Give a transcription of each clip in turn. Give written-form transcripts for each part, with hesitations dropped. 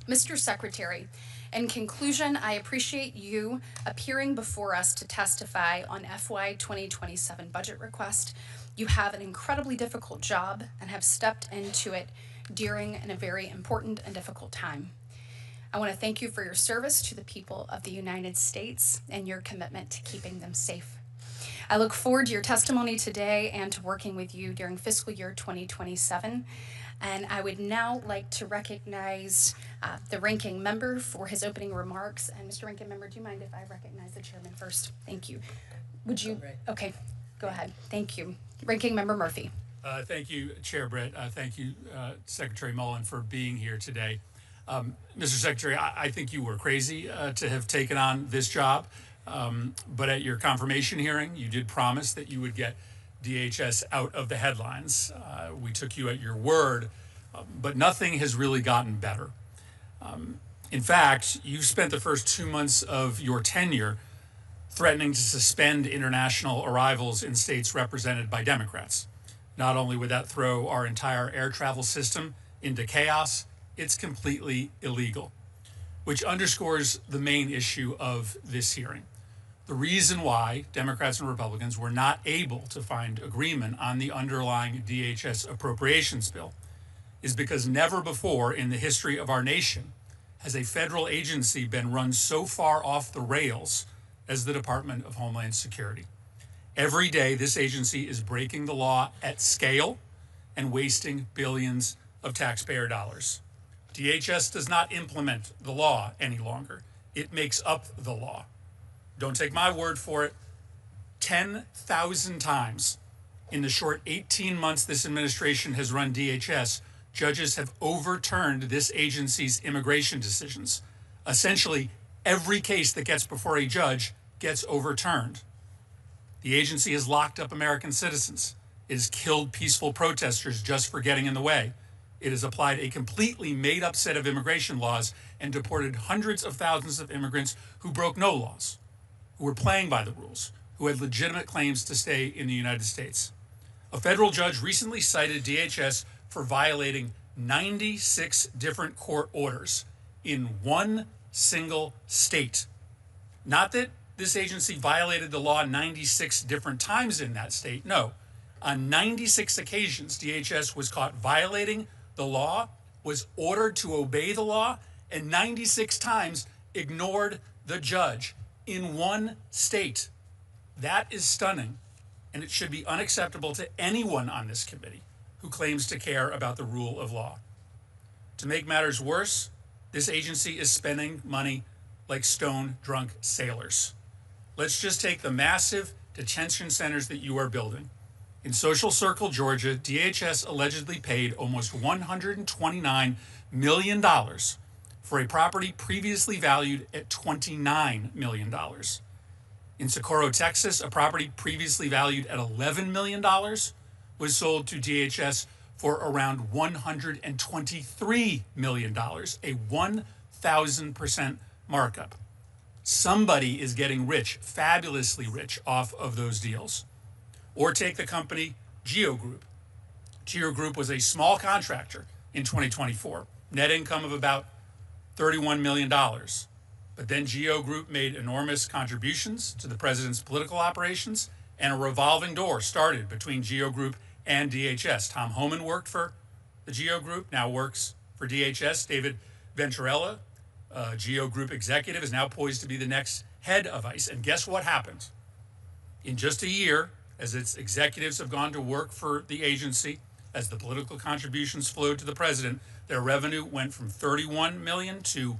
Mr. Secretary, in conclusion, I appreciate you appearing before us to testify on FY 2027 budget request. You have an incredibly difficult job and have stepped into it during a very important and difficult time. I want to thank you for your service to the people of the United States and your commitment to keeping them safe. I look forward to your testimony today and to working with you during fiscal year 2027. And I would now like to recognize the ranking member for his opening remarks. And Mr. Ranking Member, do you mind if I recognize the chairman first? Thank you. Would you? Okay, go ahead. Thank you. Ranking Member Murphy. Thank you, Chair Britt. Thank you, Secretary Mullin, for being here today. Mr. Secretary, I think you were crazy to have taken on this job. But at your confirmation hearing, you did promise that you would get DHS out of the headlines. We took you at your word, but nothing has really gotten better. In fact, you've spent the first 2 months of your tenure threatening to suspend international arrivals in states represented by Democrats. Not only would that throw our entire air travel system into chaos, it's completely illegal, which underscores the main issue of this hearing. The reason why Democrats and Republicans were not able to find agreement on the underlying DHS appropriations bill is because never before in the history of our nation has a federal agency been run so far off the rails as the Department of Homeland Security. Every day, this agency is breaking the law at scale and wasting billions of taxpayer dollars. DHS does not implement the law any longer. It makes up the law. Don't take my word for it. 10,000 times in the short 18 months this administration has run DHS, judges have overturned this agency's immigration decisions. Essentially, every case that gets before a judge gets overturned. The agency has locked up American citizens. It has killed peaceful protesters just for getting in the way. It has applied a completely made-up set of immigration laws and deported hundreds of thousands of immigrants who broke no laws, who were playing by the rules, who had legitimate claims to stay in the United States. A federal judge recently cited DHS for violating 96 different court orders in one single state. Not that this agency violated the law 96 different times in that state. No, on 96 occasions, DHS was caught violating the law, was ordered to obey the law, and 96 times ignored the judge in one state. That is stunning, and it should be unacceptable to anyone on this committee who claims to care about the rule of law. To make matters worse, this agency is spending money like stone-drunk sailors. Let's just take the massive detention centers that you are building. In Social Circle, Georgia, DHS allegedly paid almost $129 million for a property previously valued at $29 million. In Socorro, Texas, a property previously valued at $11 million was sold to DHS for around $123 million, a 1,000% markup. Somebody is getting rich, fabulously rich, off of those deals. Or take the company Geo Group. Geo Group was a small contractor in 2024, net income of about $31 million. But then Geo Group made enormous contributions to the president's political operations, and a revolving door started between Geo Group and DHS. Tom Homan worked for the Geo Group, now works for DHS. David Venturella, Geo Group executive, is now poised to be the next head of ICE. And guess what happened? In just a year, as its executives have gone to work for the agency, as the political contributions flowed to the president, their revenue went from $31 million to,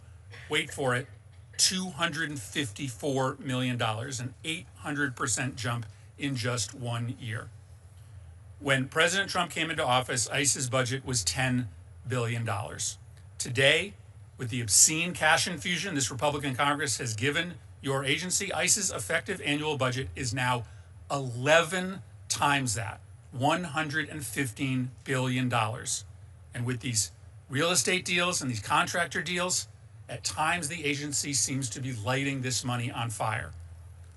wait for it, $254 million, an 800% jump in just 1 year. When President Trump came into office, ICE's budget was $10 billion. Today, with the obscene cash infusion this Republican Congress has given your agency, ICE's effective annual budget is now 11 times that, $115 billion. And with these real estate deals and these contractor deals, at times the agency seems to be lighting this money on fire.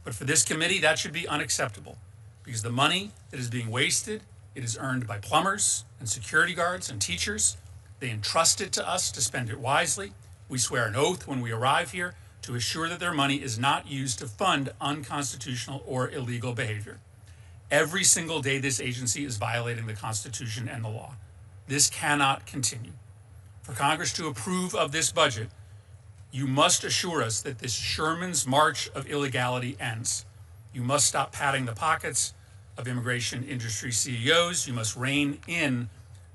But for this committee, that should be unacceptable, because the money that is being wasted, it is earned by plumbers and security guards and teachers. They entrust it to us to spend it wisely. We swear an oath when we arrive here to assure that their money is not used to fund unconstitutional or illegal behavior. Every single day, this agency is violating the Constitution and the law. This cannot continue. For Congress to approve of this budget, you must assure us that this Sherman's march of illegality ends. You must stop padding the pockets of immigration industry CEOs. You must rein in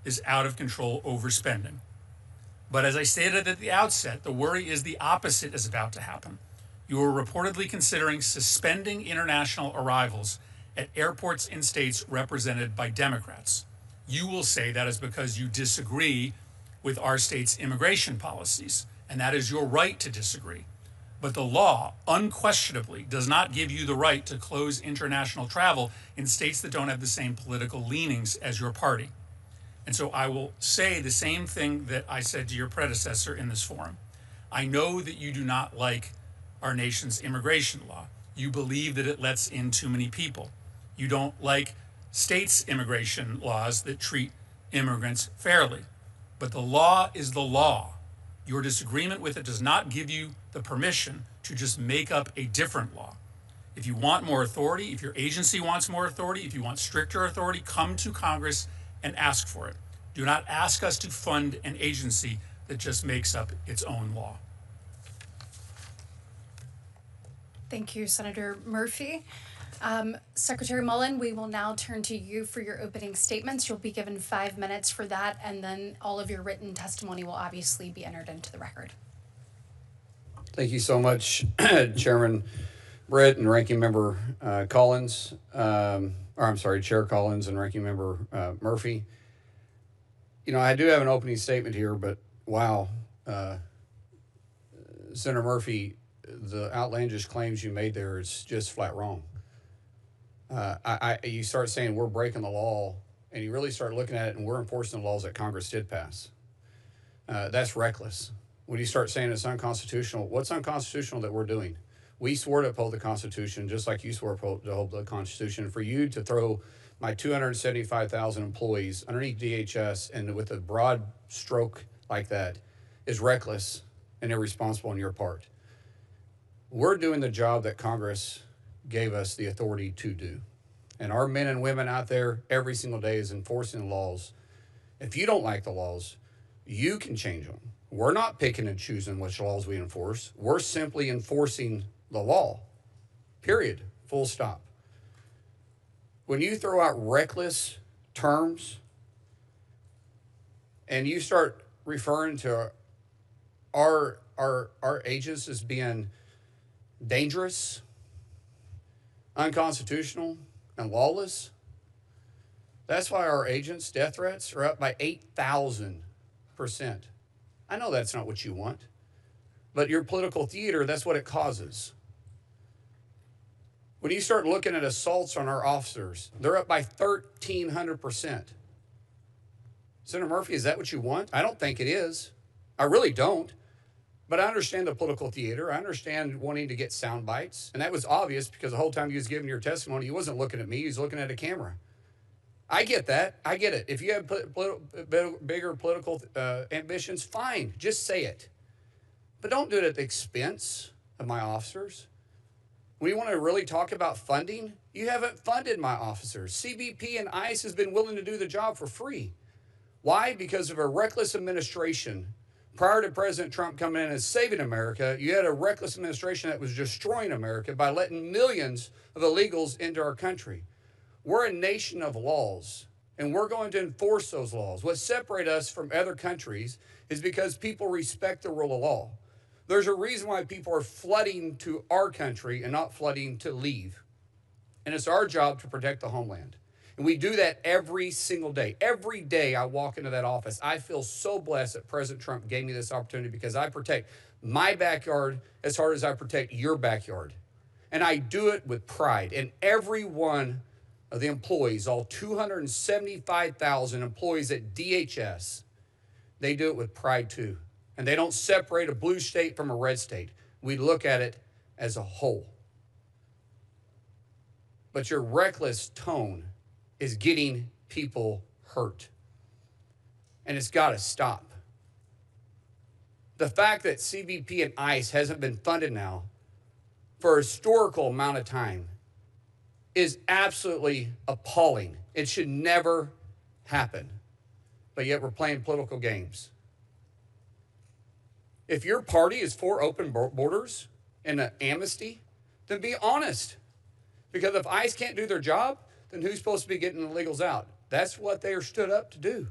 this out of control overspending. But as I stated at the outset, the worry is the opposite is about to happen. You are reportedly considering suspending international arrivals at airports in states represented by Democrats. You will say that is because you disagree with our state's immigration policies, and that is your right to disagree. But the law unquestionably does not give you the right to close international travel in states that don't have the same political leanings as your party. And so I will say the same thing that I said to your predecessor in this forum. I know that you do not like our nation's immigration law. You believe that it lets in too many people. You don't like states' immigration laws that treat immigrants fairly. But the law is the law. Your disagreement with it does not give you the permission to just make up a different law. If you want more authority, if your agency wants more authority, if you want stricter authority, come to Congress and ask for it. Do not ask us to fund an agency that just makes up its own law. Thank you, Senator Murphy. Secretary Mullin, we will now turn to you for your opening statements. You'll be given 5 minutes for that, and then all of your written testimony will obviously be entered into the record. Thank you so much, Chairman Britt and Ranking Member Collins. Chair Collins and Ranking Member Murphy. You know, I do have an opening statement here, but wow, Senator Murphy, the outlandish claims you made there is just flat wrong. You start saying we're breaking the law, and you really start looking at it, and we're enforcing the laws that Congress did pass. That's reckless. When you start saying it's unconstitutional, what's unconstitutional that we're doing? We swore to uphold the Constitution, just like you swore to uphold the Constitution. For you to throw my 275,000 employees underneath DHS and with a broad stroke like that is reckless and irresponsible on your part. We're doing the job that Congress gave us the authority to do. And our men and women out there every single day is enforcing the laws. If you don't like the laws, you can change them. We're not picking and choosing which laws we enforce. We're simply enforcing the law, period, full stop. When you throw out reckless terms and you start referring to our agents as being dangerous, unconstitutional, and lawless, that's why our agents' death threats are up by 8,000%. I know that's not what you want, but your political theater, that's what it causes. When you start looking at assaults on our officers, they're up by 1,300%. Senator Murphy, is that what you want? I don't think it is. I really don't. But I understand the political theater. I understand wanting to get sound bites. And that was obvious because the whole time you was giving your testimony, you wasn't looking at me. You was looking at a camera. I get that. I get it. If you have bigger political ambitions, fine. Just say it. But don't do it at the expense of my officers. When you want to really talk about funding, you haven't funded my officers. CBP and ICE has been willing to do the job for free. Why? Because of a reckless administration. Prior to President Trump coming in and saving America, you had a reckless administration that was destroying America by letting millions of illegals into our country. We're a nation of laws, and we're going to enforce those laws. What separates us from other countries is because people respect the rule of law. There's a reason why people are flooding to our country and not flooding to leave. And it's our job to protect the homeland. And we do that every single day. Every day I walk into that office, I feel so blessed that President Trump gave me this opportunity because I protect my backyard as hard as I protect your backyard. And I do it with pride. And every one of the employees, all 275,000 employees at DHS, they do it with pride too. And they don't separate a blue state from a red state. We look at it as a whole. But your reckless tone is getting people hurt. And it's got to stop. The fact that CBP and ICE hasn't been funded now for a historical amount of time is absolutely appalling. It should never happen. But yet we're playing political games. If your party is for open borders and an amnesty, then be honest. Because if ICE can't do their job, then who's supposed to be getting the illegals out? That's what they are stood up to do.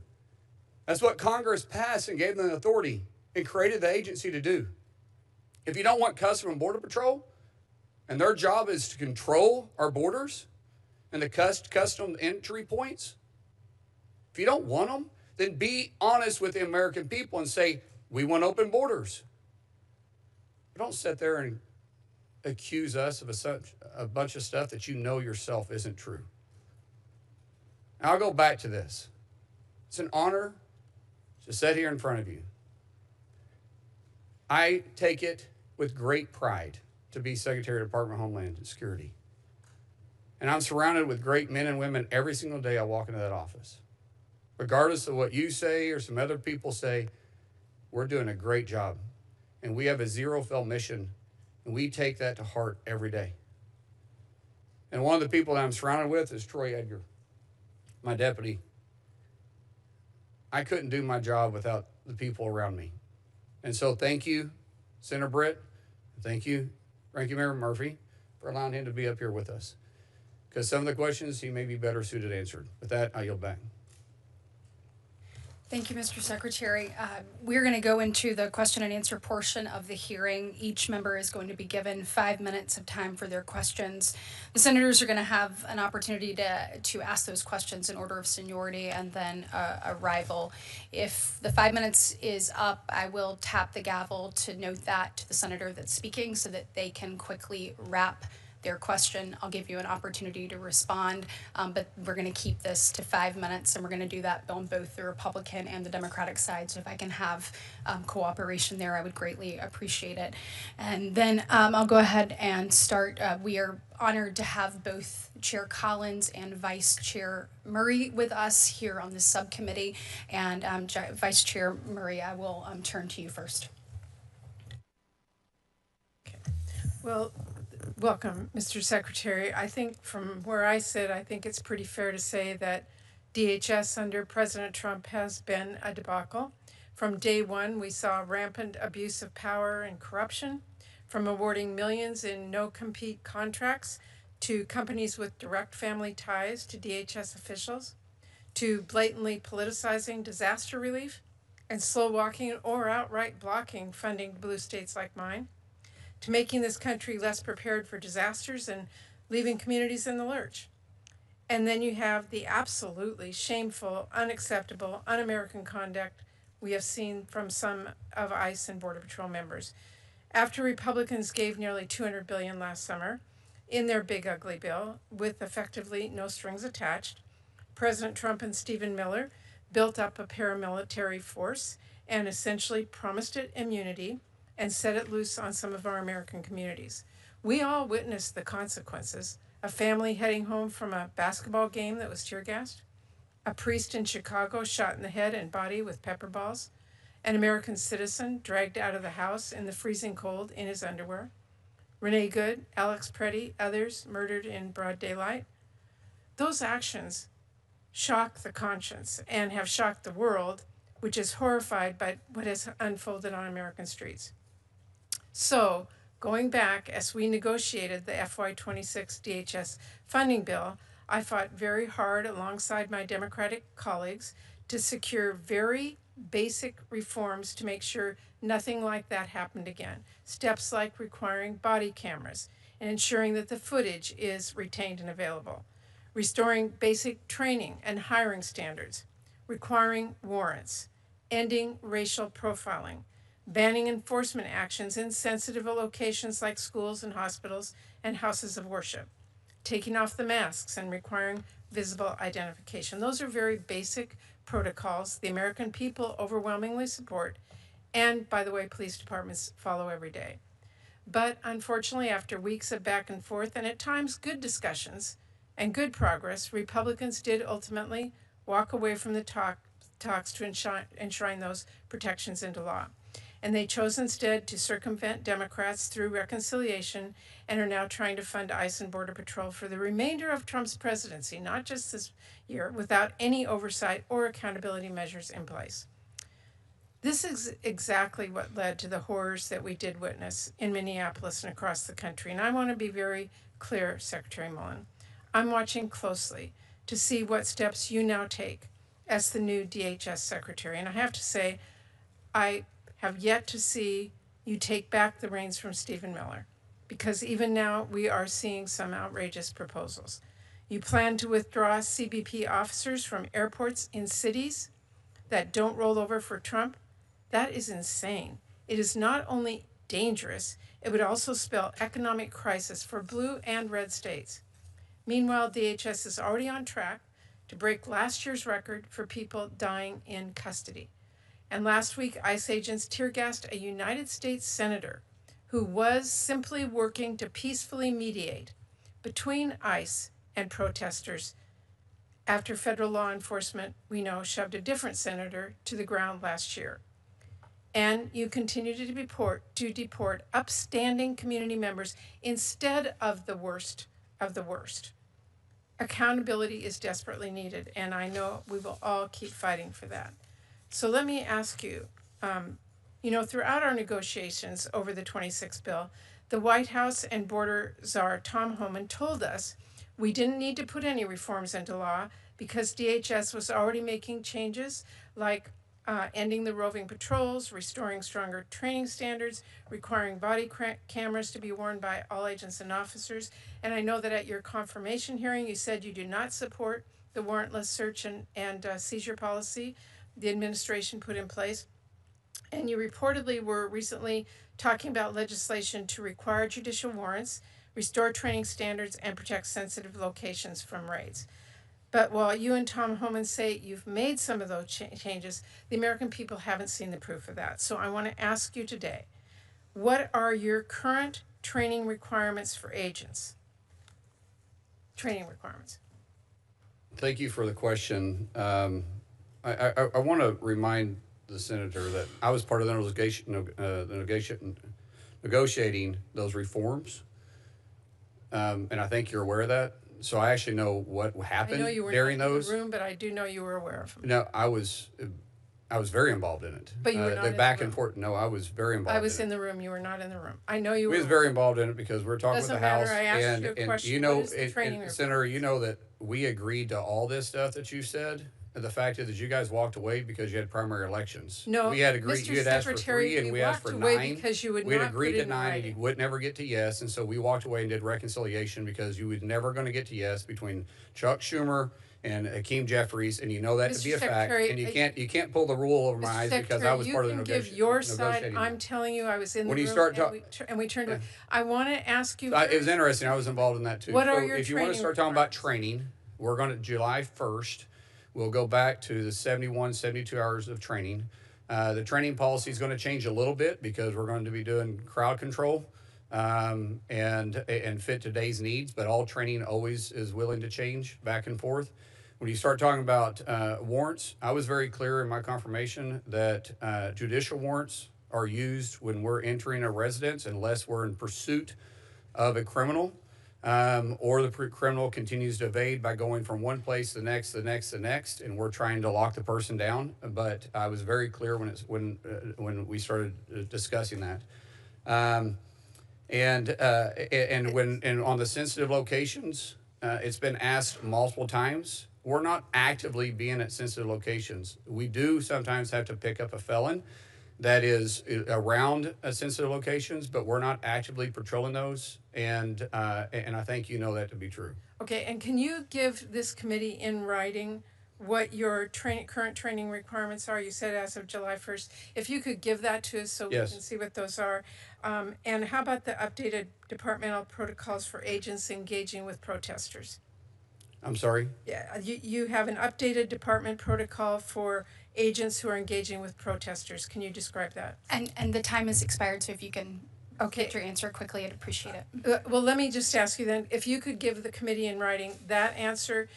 That's what Congress passed and gave them the authority and created the agency to do. If you don't want Customs and Border Patrol, and their job is to control our borders and the custom entry points, if you don't want them, then be honest with the American people and say, we want open borders. But don't sit there and accuse us of a bunch of stuff that you know yourself isn't true. Now, I'll go back to this. It's an honor to sit here in front of you. I take it with great pride to be Secretary of the Department of Homeland Security. And I'm surrounded with great men and women every single day I walk into that office. Regardless of what you say or some other people say, we're doing a great job. And we have a zero-fail mission, and we take that to heart every day. And one of the people that I'm surrounded with is Troy Edgar, my deputy. I couldn't do my job without the people around me. And so thank you, Senator Britt. Thank you, Ranking Member Murphy, for allowing him to be up here with us. Because some of the questions he may be better suited answered. With that, I yield back. Thank you, Mr. Secretary. We're going to go into the question and answer portion of the hearing. Each member is going to be given 5 minutes of time for their questions. The senators are going to have an opportunity to ask those questions in order of seniority and then arrival. If the 5 minutes is up, I will tap the gavel to note that to the senator that's speaking so that they can quickly wrap their question. I'll give you an opportunity to respond, but we're going to keep this to 5 minutes, and we're going to do that on both the Republican and the Democratic side. So if I can have cooperation there, I would greatly appreciate it. And then I'll go ahead and start. We are honored to have both Chair Collins and Vice Chair Murray with us here on this subcommittee. And Vice Chair Murray, I will turn to you first. Okay. Well, welcome, Mr. Secretary. I think from where I sit, I think it's pretty fair to say that DHS under President Trump has been a debacle. From day one, we saw rampant abuse of power and corruption, from awarding millions in no-compete contracts to companies with direct family ties to DHS officials, to blatantly politicizing disaster relief and slow-walking or outright blocking funding to blue states like mine, to making this country less prepared for disasters and leaving communities in the lurch. And then you have the absolutely shameful, unacceptable, un-American conduct we have seen from some of ICE and Border Patrol members. After Republicans gave nearly $200 billion last summer in their big ugly bill, with effectively no strings attached, President Trump and Stephen Miller built up a paramilitary force and essentially promised it immunity and set it loose on some of our American communities. We all witnessed the consequences. A family heading home from a basketball game that was tear gassed, a priest in Chicago shot in the head and body with pepper balls, an American citizen dragged out of the house in the freezing cold in his underwear, Renee Good, Alex Preddy, others murdered in broad daylight. Those actions shock the conscience and have shocked the world, which is horrified by what has unfolded on American streets. So, going back as we negotiated the FY26 DHS funding bill, I fought very hard alongside my Democratic colleagues to secure very basic reforms to make sure nothing like that happened again. Steps like requiring body cameras and ensuring that the footage is retained and available. Restoring basic training and hiring standards. Requiring warrants. Ending racial profiling. Banning enforcement actions in sensitive locations like schools and hospitals and houses of worship, taking off the masks and requiring visible identification. Those are very basic protocols the American people overwhelmingly support, and, by the way, police departments follow every day. But unfortunately, after weeks of back and forth, and at times good discussions and good progress, Republicans did ultimately walk away from the talks to enshrine those protections into law. And they chose instead to circumvent Democrats through reconciliation and are now trying to fund ICE and Border Patrol for the remainder of Trump's presidency, not just this year, without any oversight or accountability measures in place. This is exactly what led to the horrors that we did witness in Minneapolis and across the country. And I want to be very clear, Secretary Mullin. I'm watching closely to see what steps you now take as the new DHS Secretary. And I have to say, I have yet to see you take back the reins from Stephen Miller, because even now we are seeing some outrageous proposals. You plan to withdraw CBP officers from airports in cities that don't roll over for Trump. That is insane. It is not only dangerous, it would also spell economic crisis for blue and red states. Meanwhile, DHS is already on track to break last year's record for people dying in custody. And last week, ICE agents tear gassed a United States senator who was simply working to peacefully mediate between ICE and protesters after federal law enforcement, we know, shoved a different senator to the ground last year. And you continue to deport upstanding community members instead of the worst of the worst. Accountability is desperately needed, and I know we will all keep fighting for that. So let me ask you, throughout our negotiations over the 26 bill, the White House and border czar Tom Homan told us we didn't need to put any reforms into law because DHS was already making changes like ending the roving patrols, restoring stronger training standards, requiring body cameras to be worn by all agents and officers. And I know that at your confirmation hearing, you said you do not support the warrantless search and seizure policy the administration put in place. And you reportedly were recently talking about legislation to require judicial warrants, restore training standards, and protect sensitive locations from raids. But while you and Tom Homan say you've made some of those changes, the American people haven't seen the proof of that. So I want to ask you today, what are your current training requirements for agents? Training requirements. Thank you for the question. I want to remind the senator that I was part of the negotiating those reforms, and I think you're aware of that. So I actually know what happened during those. In the room, but I do know you were aware of them. No, I was very involved in it. But you were not in back the room. and forth. No, I was very involved. I was in the room. You were not in the room. I know you were. We was very involved in it because we're talking with the Doesn't matter. House, I asked you a question. What is the training report? Senator, you know that we agreed to all this stuff that you said. And the fact is that you guys walked away because you had primary elections. No, we had agreed. Mr. You had asked for Secretary, 3, and we asked for 9. walked away because you would we had not agreed put to it in 9, and writing. you would never get to yes. And so we walked away and did reconciliation because you was never going to get to yes between Chuck Schumer and Hakeem Jeffries, and you know that to be a fact. And you can't pull the rule over my eyes because I was part of the negotiation. You can give your side. I'm telling you, I was in the room. You start and we turned it. I want to ask you. It was interesting. I was involved in that too. What are your if you want to start talking about training, we're going to July 1st. We'll go back to the 72 hours of training. The training policy is going to change a little bit because we're going to be doing crowd control and fit today's needs, but all training always is willing to change back and forth. When you start talking about warrants, I was very clear in my confirmation that judicial warrants are used when we're entering a residence unless we're in pursuit of a criminal. Or the criminal continues to evade by going from one place to the next, and we're trying to lock the person down. But I was very clear when we started discussing that, and on the sensitive locations, it's been asked multiple times. We're not actively being at sensitive locations. We do sometimes have to pick up a felon that is around sensitive locations, but we're not actively patrolling those, and I think you know that to be true. Okay, and can you give this committee in writing what your current training requirements are? You said as of July 1st. If you could give that to us so we can see what those are. And how about the updated departmental protocols for agents engaging with protesters? I'm sorry? Yeah, you have an updated department protocol for agents who are engaging with protesters. Can you describe that? And the time has expired, so if you can get your answer quickly, I'd appreciate it. Well, let me just ask you then, if you could give the committee in writing that answer,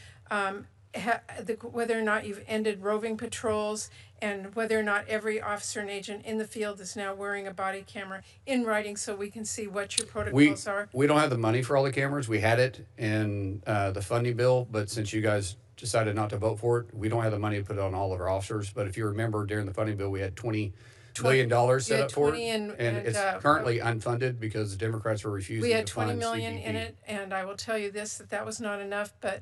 whether or not you've ended roving patrols, and whether or not every officer and agent in the field is now wearing a body camera in writing so we can see what your protocols are? We don't have the money for all the cameras. We had it in the funding bill, but since you guys decided not to vote for it, we don't have the money to put it on all of our officers. But if you remember, during the funding bill, we had $20 million set up for it, and it's currently unfunded because the Democrats were refusing. We had to 20 fund million CBP. in it, and I will tell you this, that was not enough, but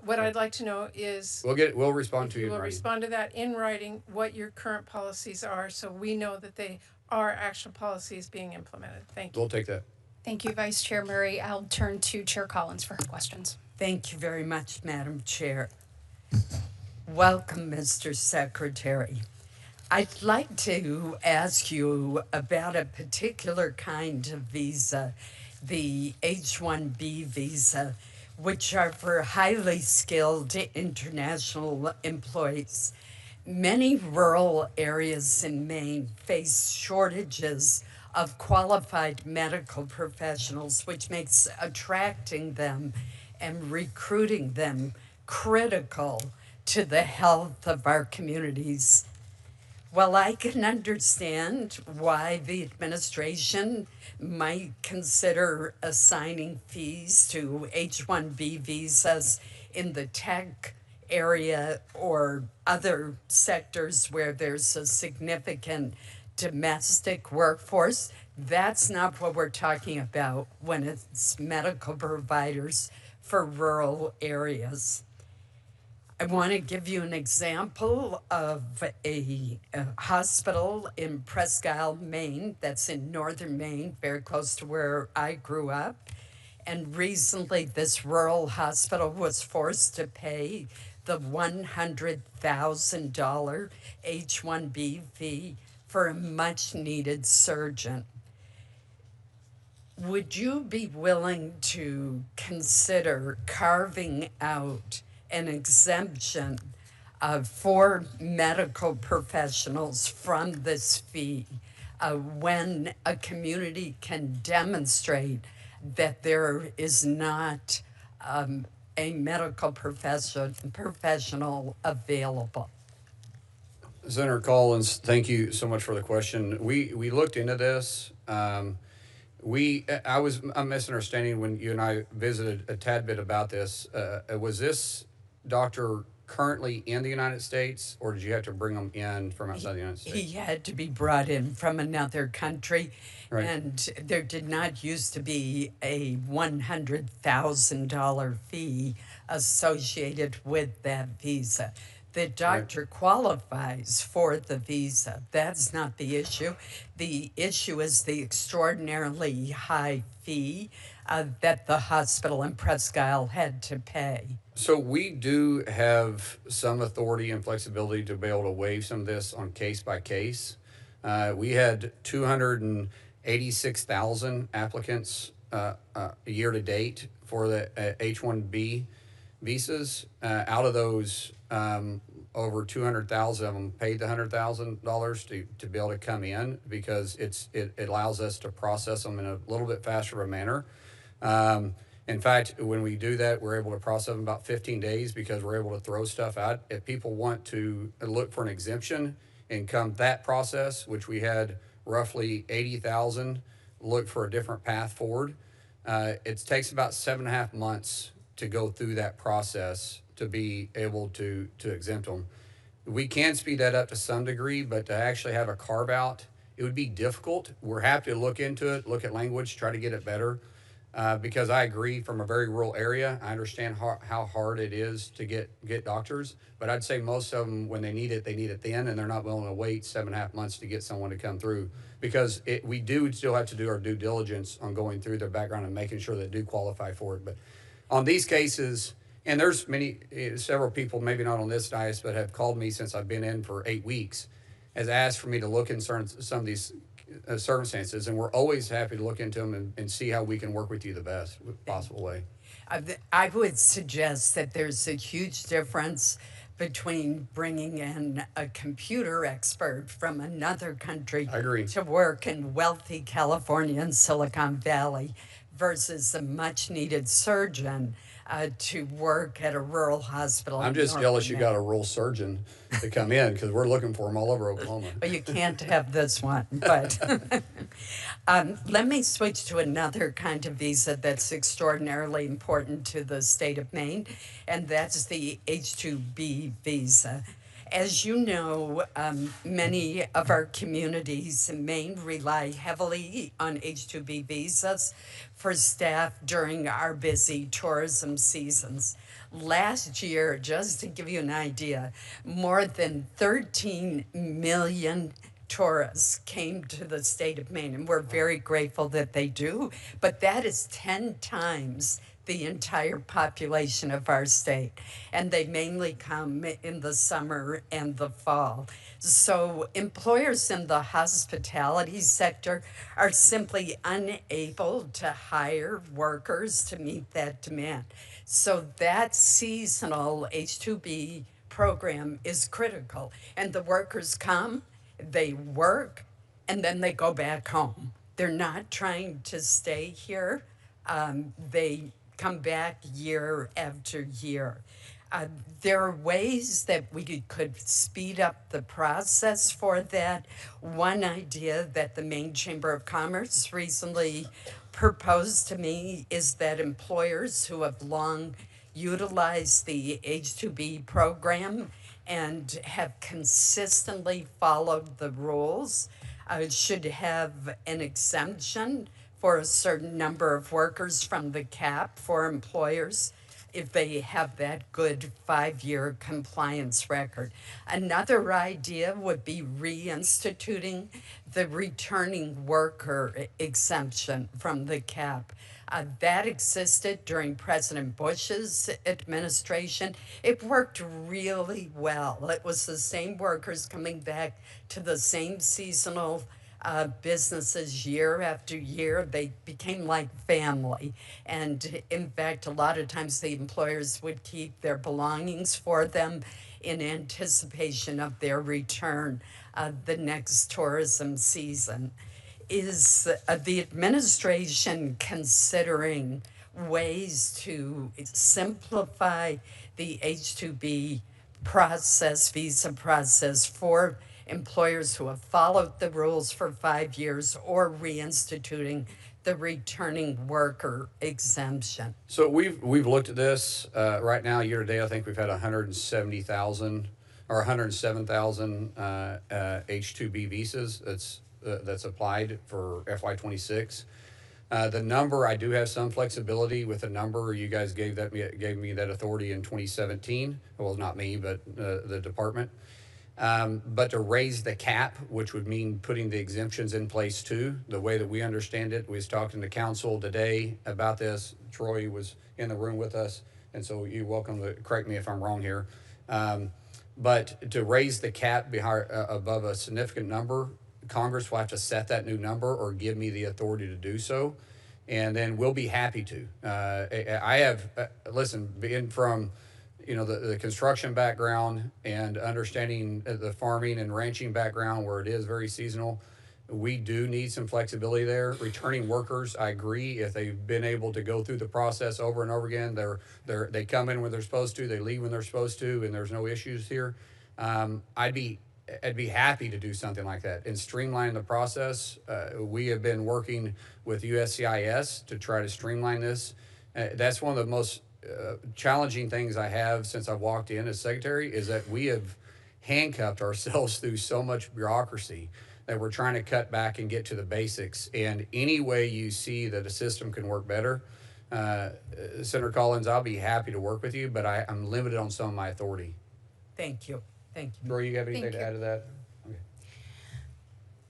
what I'd like to know is, We'll respond to if you. you will in writing. respond to that in writing, what your current policies are, so we know that they are actual policies being implemented. Thank you. We'll take that. Thank you, Vice Chair Murray. I'll turn to Chair Collins for her questions. Thank you very much, Madam Chair. Welcome, Mr. Secretary. I'd like to ask you about a particular kind of visa, the H-1B visa, which are for highly skilled international employees. Many rural areas in Maine face shortages of qualified medical professionals, which makes attracting them and recruiting them critical to the health of our communities. Well, I can understand why the administration might consider assigning fees to H-1B visas in the tech area or other sectors where there's a significant domestic workforce. That's not what we're talking about when it's medical providers for rural areas. I want to give you an example of a hospital in Presque Isle, Maine, that's in northern Maine, very close to where I grew up. And recently, this rural hospital was forced to pay the $100,000 H-1B fee for a much-needed surgeon. Would you be willing to consider carving out an exemption for medical professionals from this fee when a community can demonstrate that there is not a medical professional available? Senator Collins, thank you so much for the question. We looked into this. I'm misunderstanding when you and I visited a tad bit about this. Was this doctor currently in the United States, or did you have to bring him in from outside the United States? He had to be brought in from another country, Right. and there did not used to be a $100,000 fee associated with that visa. The doctor qualifies for the visa. That's not the issue. The issue is the extraordinarily high fee that the hospital in Presque Isle had to pay. So we do have some authority and flexibility to be able to waive some of this on case by case. We had 286,000 applicants year to date for the H-1B visas. Out of those, over 200,000 of them paid the $100,000 to be able to come in, because it allows us to process them in a little bit faster of a manner. In fact, when we do that, we're able to process them in about 15 days because we're able to throw stuff out. If people want to look for an exemption and come that process, which we had roughly 80,000 look for a different path forward, it takes about 7.5 months to go through that process to be able to exempt them. We can speed that up to some degree, but to actually have a carve out, it would be difficult. We're happy to look into it, look at language, try to get it better. Because I agree, from a very rural area, I understand how hard it is to get doctors. But I'd say most of them, when they need it then, and they're not willing to wait 7.5 months to get someone to come through. Because we do still have to do our due diligence on going through their background and making sure they do qualify for it. But on these cases, and there's several people, maybe not on this dais, but have called me since I've been in for 8 weeks, has asked for me to look in some of these circumstances, and we're always happy to look into them and see how we can work with you the best possible way. I would suggest that there's a huge difference between bringing in a computer expert from another country I agree. to work in wealthy California and Silicon Valley versus a much needed surgeon to work at a rural hospital. I'm in just jealous you Northern got a rural surgeon to come in because we're looking for them all over Oklahoma. Well, you can't have this one, but let me switch to another kind of visa that's extraordinarily important to the state of Maine, and that's the H-2B visa. As you know, many of our communities in Maine rely heavily on H-2B visas for staff during our busy tourism seasons. Last year, just to give you an idea, more than 13 million tourists came to the state of Maine, and we're very grateful that they do, but that is 10 times the entire population of our state, and they mainly come in the summer and the fall. So employers in the hospitality sector are simply unable to hire workers to meet that demand. So that seasonal H-2B program is critical, and the workers come, they work, and then they go back home. They're not trying to stay here. They come back year after year. There are ways that we could speed up the process for that. One idea that the Maine Chamber of Commerce recently proposed to me is that employers who have long utilized the H-2B program and have consistently followed the rules should have an exemption for a certain number of workers from the cap for employers if they have that good 5-year compliance record. Another idea would be reinstituting the returning worker exemption from the cap. That existed during President Bush's administration. It worked really well. It was the same workers coming back to the same seasonal businesses year after year. They became like family. And in fact, a lot of times the employers would keep their belongings for them in anticipation of their return the next tourism season. Is the administration considering ways to simplify the H-2B process, visa process for employers who have followed the rules for 5 years, or reinstituting the returning worker exemption? So we've looked at this right now. Year to date, I think we've had 170,000 or 107,000 H-2B visas that's applied for FY26. The number, I do have some flexibility with the number. You guys gave me that authority in 2017. Well, not me, but the department. But to raise the cap, which would mean putting the exemptions in place too, the way that we understand it. We was talking to council today about this. Troy was in the room with us, and so you're welcome to correct me if I'm wrong here. But to raise the cap above a significant number, Congress will have to set that new number or give me the authority to do so, and then we'll be happy to. I have, listen, being from the construction background and understanding the farming and ranching background where it is very seasonal, we do need some flexibility there. Returning workers, I agree, if they've been able to go through the process over and over again, they come in when they're supposed to, they leave when they're supposed to, and there's no issues here. I'd be happy to do something like that and streamline the process. We have been working with USCIS to try to streamline this. That's one of the most challenging things I have since I've walked in as secretary, is that we have handcuffed ourselves through so much bureaucracy that we're trying to cut back and get to the basics. And any way you see that a system can work better, Senator Collins, I'll be happy to work with you, but I'm limited on some of my authority. Thank you. Thank you. Roy, you have anything to add to that? Okay.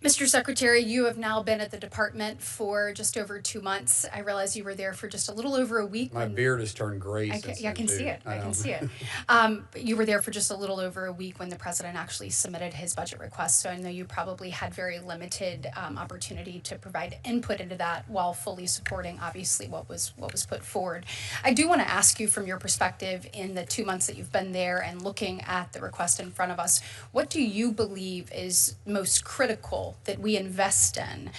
Mr. Secretary, you have now been at the department for just over 2 months. I realize you were there for just a little over a week. My beard has turned gray. I can see it. I can see it. You were there for just a little over a week when the president actually submitted his budget request. So I know you probably had very limited opportunity to provide input into that while fully supporting, obviously, what was put forward. I do want to ask you, from your perspective, in the 2 months that you've been there and looking at the request in front of us, what do you believe is most critical people that we invest in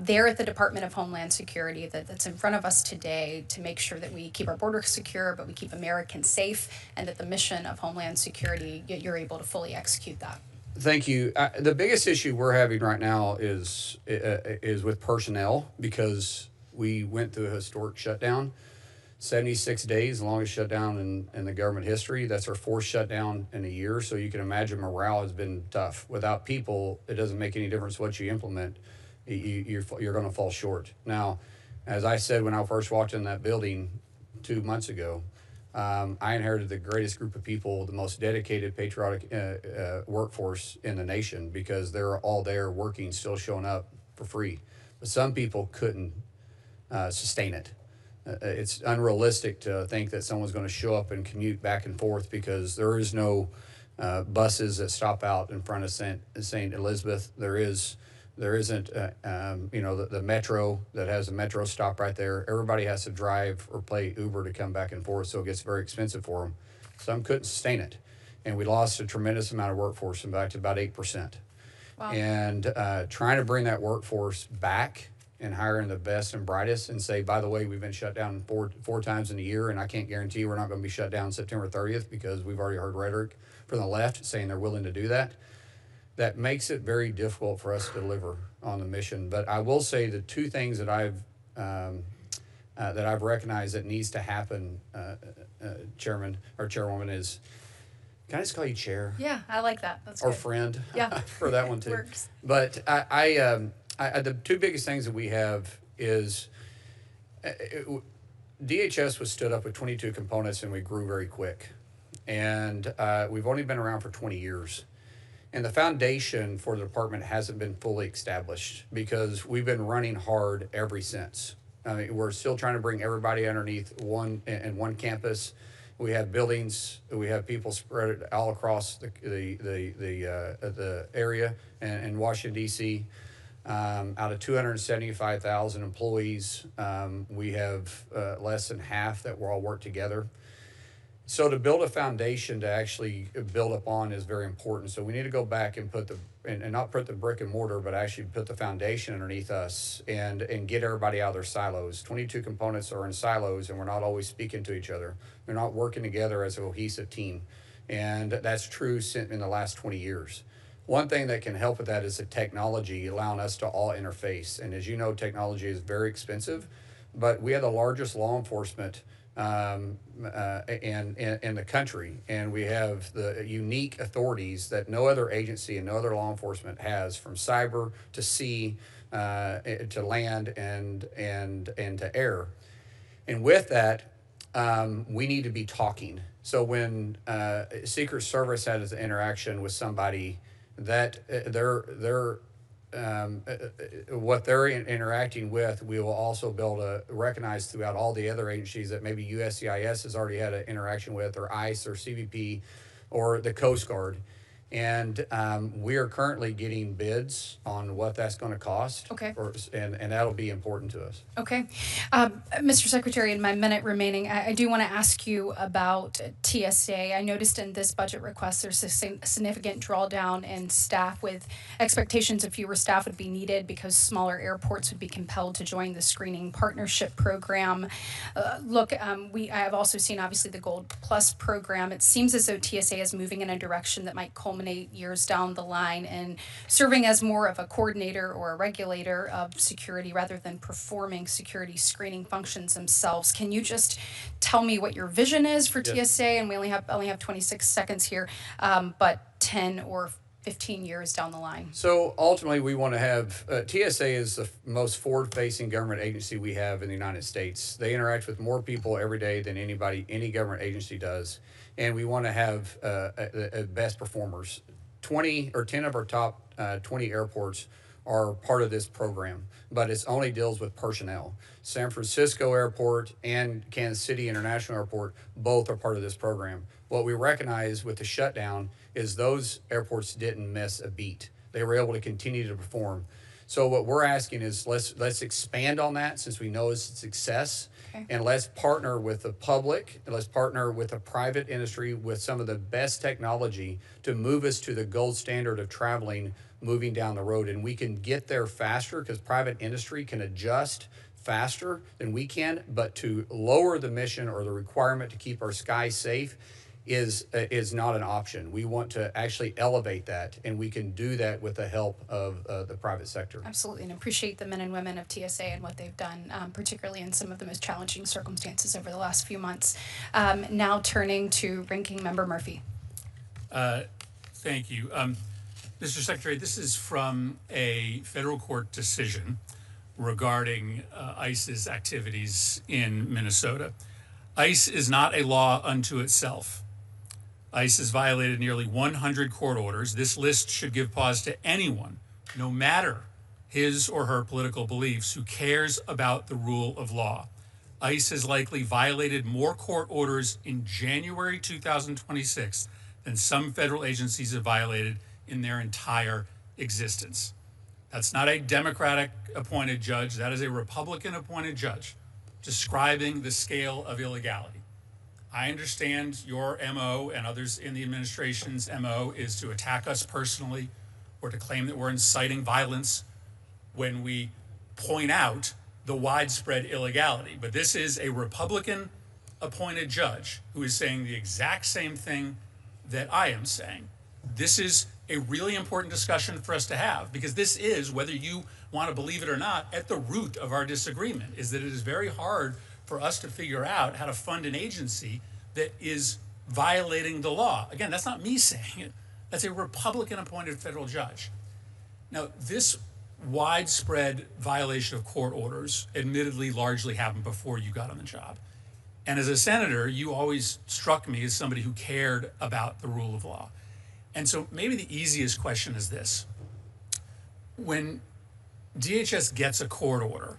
there at the Department of Homeland Security that's in front of us today to make sure that we keep our border secure, but we keep Americans safe, and that the mission of Homeland Security, you're able to fully execute that? Thank you. The biggest issue we're having right now is with personnel, because we went through a historic shutdown. 76 days, the longest shutdown in the government history. That's our fourth shutdown in a year. So you can imagine morale has been tough. Without people, it doesn't make any difference what you implement. You're going to fall short. Now, as I said when I first walked in that building 2 months ago, I inherited the greatest group of people, the most dedicated, patriotic workforce in the nation, because they're all there working, still showing up for free. But some people couldn't sustain it. It's unrealistic to think that someone's going to show up and commute back and forth, because there is no buses that stop out in front of St. Elizabeth. There isn't the metro that has a metro stop right there. Everybody has to drive or pay Uber to come back and forth, so it gets very expensive for them. Some couldn't sustain it, and we lost a tremendous amount of workforce, in fact, about 8%. Wow. And trying to bring that workforce back and hiring the best and brightest, and say, by the way, we've been shut down four times in a year, and I can't guarantee we're not going to be shut down September 30th, because we've already heard rhetoric from the left saying they're willing to do that. That makes it very difficult for us to deliver on the mission. But I will say the two things that I've recognized that needs to happen, Chairman or Chairwoman, is, can I just call you Chair? Yeah, I like that. That's or good. friend. Yeah. For that one too. Works. But the two biggest things that we have is DHS was stood up with 22 components, and we grew very quick. And we've only been around for 20 years. And the foundation for the department hasn't been fully established, because we've been running hard ever since. I mean, we're still trying to bring everybody underneath one campus. We have buildings. We have people spread all across the area in Washington, D.C. Out of 275,000 employees, we have less than half that will all work together. So to build a foundation to actually build upon is very important. So we need to go back and and not put the brick and mortar, but actually put the foundation underneath us and get everybody out of their silos. 22 components are in silos, and we're not always speaking to each other. They're not working together as a cohesive team. And that's true in the last 20 years. One thing that can help with that is the technology, allowing us to all interface. And as you know, technology is very expensive, but we have the largest law enforcement in the country, and we have the unique authorities that no other agency and no other law enforcement has, from cyber to sea to land and to air. And with that, we need to be talking. So when Secret Service has an interaction with somebody, that what they're interacting with, we will also be able to recognize throughout all the other agencies that maybe USCIS has already had an interaction with, or ICE or CBP or the Coast Guard. And we are currently getting bids on what that's going to cost. Okay. And that'll be important to us. Okay. Mr. Secretary, in my minute remaining, I do want to ask you about TSA. I noticed in this budget request there's a significant drawdown in staff, with expectations of fewer staff would be needed because smaller airports would be compelled to join the screening partnership program. I have also seen, obviously, the Gold Plus program. It seems as though TSA is moving in a direction that might culminate years down the line and serving as more of a coordinator or a regulator of security rather than performing security screening functions themselves. Can you just tell me what your vision is for TSA? And we only have 26 seconds here, but 10 or 15 years down the line. So ultimately, we want to have TSA is the most forward-facing government agency we have in the United States. They interact with more people every day than any government agency does, and we want to have best performers. 10 of our top 20 airports are part of this program, but it only deals with personnel. San Francisco Airport and Kansas City International Airport both are part of this program. What we recognize with the shutdown is those airports didn't miss a beat. They were able to continue to perform. So what we're asking is let's expand on that, since we know it's a success. Okay. And let's partner with the public, and let's partner with the private industry with some of the best technology to move us to the gold standard of traveling moving down the road, and we can get there faster because private industry can adjust faster than we can. But to lower the mission or the requirement to keep our skies safe is not an option. We want to actually elevate that, and we can do that with the help of the private sector. Absolutely, and appreciate the men and women of TSA and what they've done, particularly in some of the most challenging circumstances over the last few months. Now turning to Ranking Member Murphy. Thank you. Mr. Secretary, this is from a federal court decision regarding ICE's activities in Minnesota. ICE is not a law unto itself. ICE has violated nearly 100 court orders. This list should give pause to anyone, no matter his or her political beliefs, who cares about the rule of law. ICE has likely violated more court orders in January 2026 than some federal agencies have violated in their entire existence. That's not a Democratic appointed judge. That is a Republican appointed judge describing the scale of illegality. I understand your MO and others in the administration's MO is to attack us personally or to claim that we're inciting violence when we point out the widespread illegality. But this is a Republican appointed judge who is saying the exact same thing that I am saying. This is a really important discussion for us to have, because this is, whether you want to believe it or not, at the root of our disagreement, is that it is very hard for us to figure out how to fund an agency that is violating the law. Again, that's not me saying it. That's a Republican appointed federal judge. Now, this widespread violation of court orders admittedly largely happened before you got on the job. And as a senator, you always struck me as somebody who cared about the rule of law. And so maybe the easiest question is this. When DHS gets a court order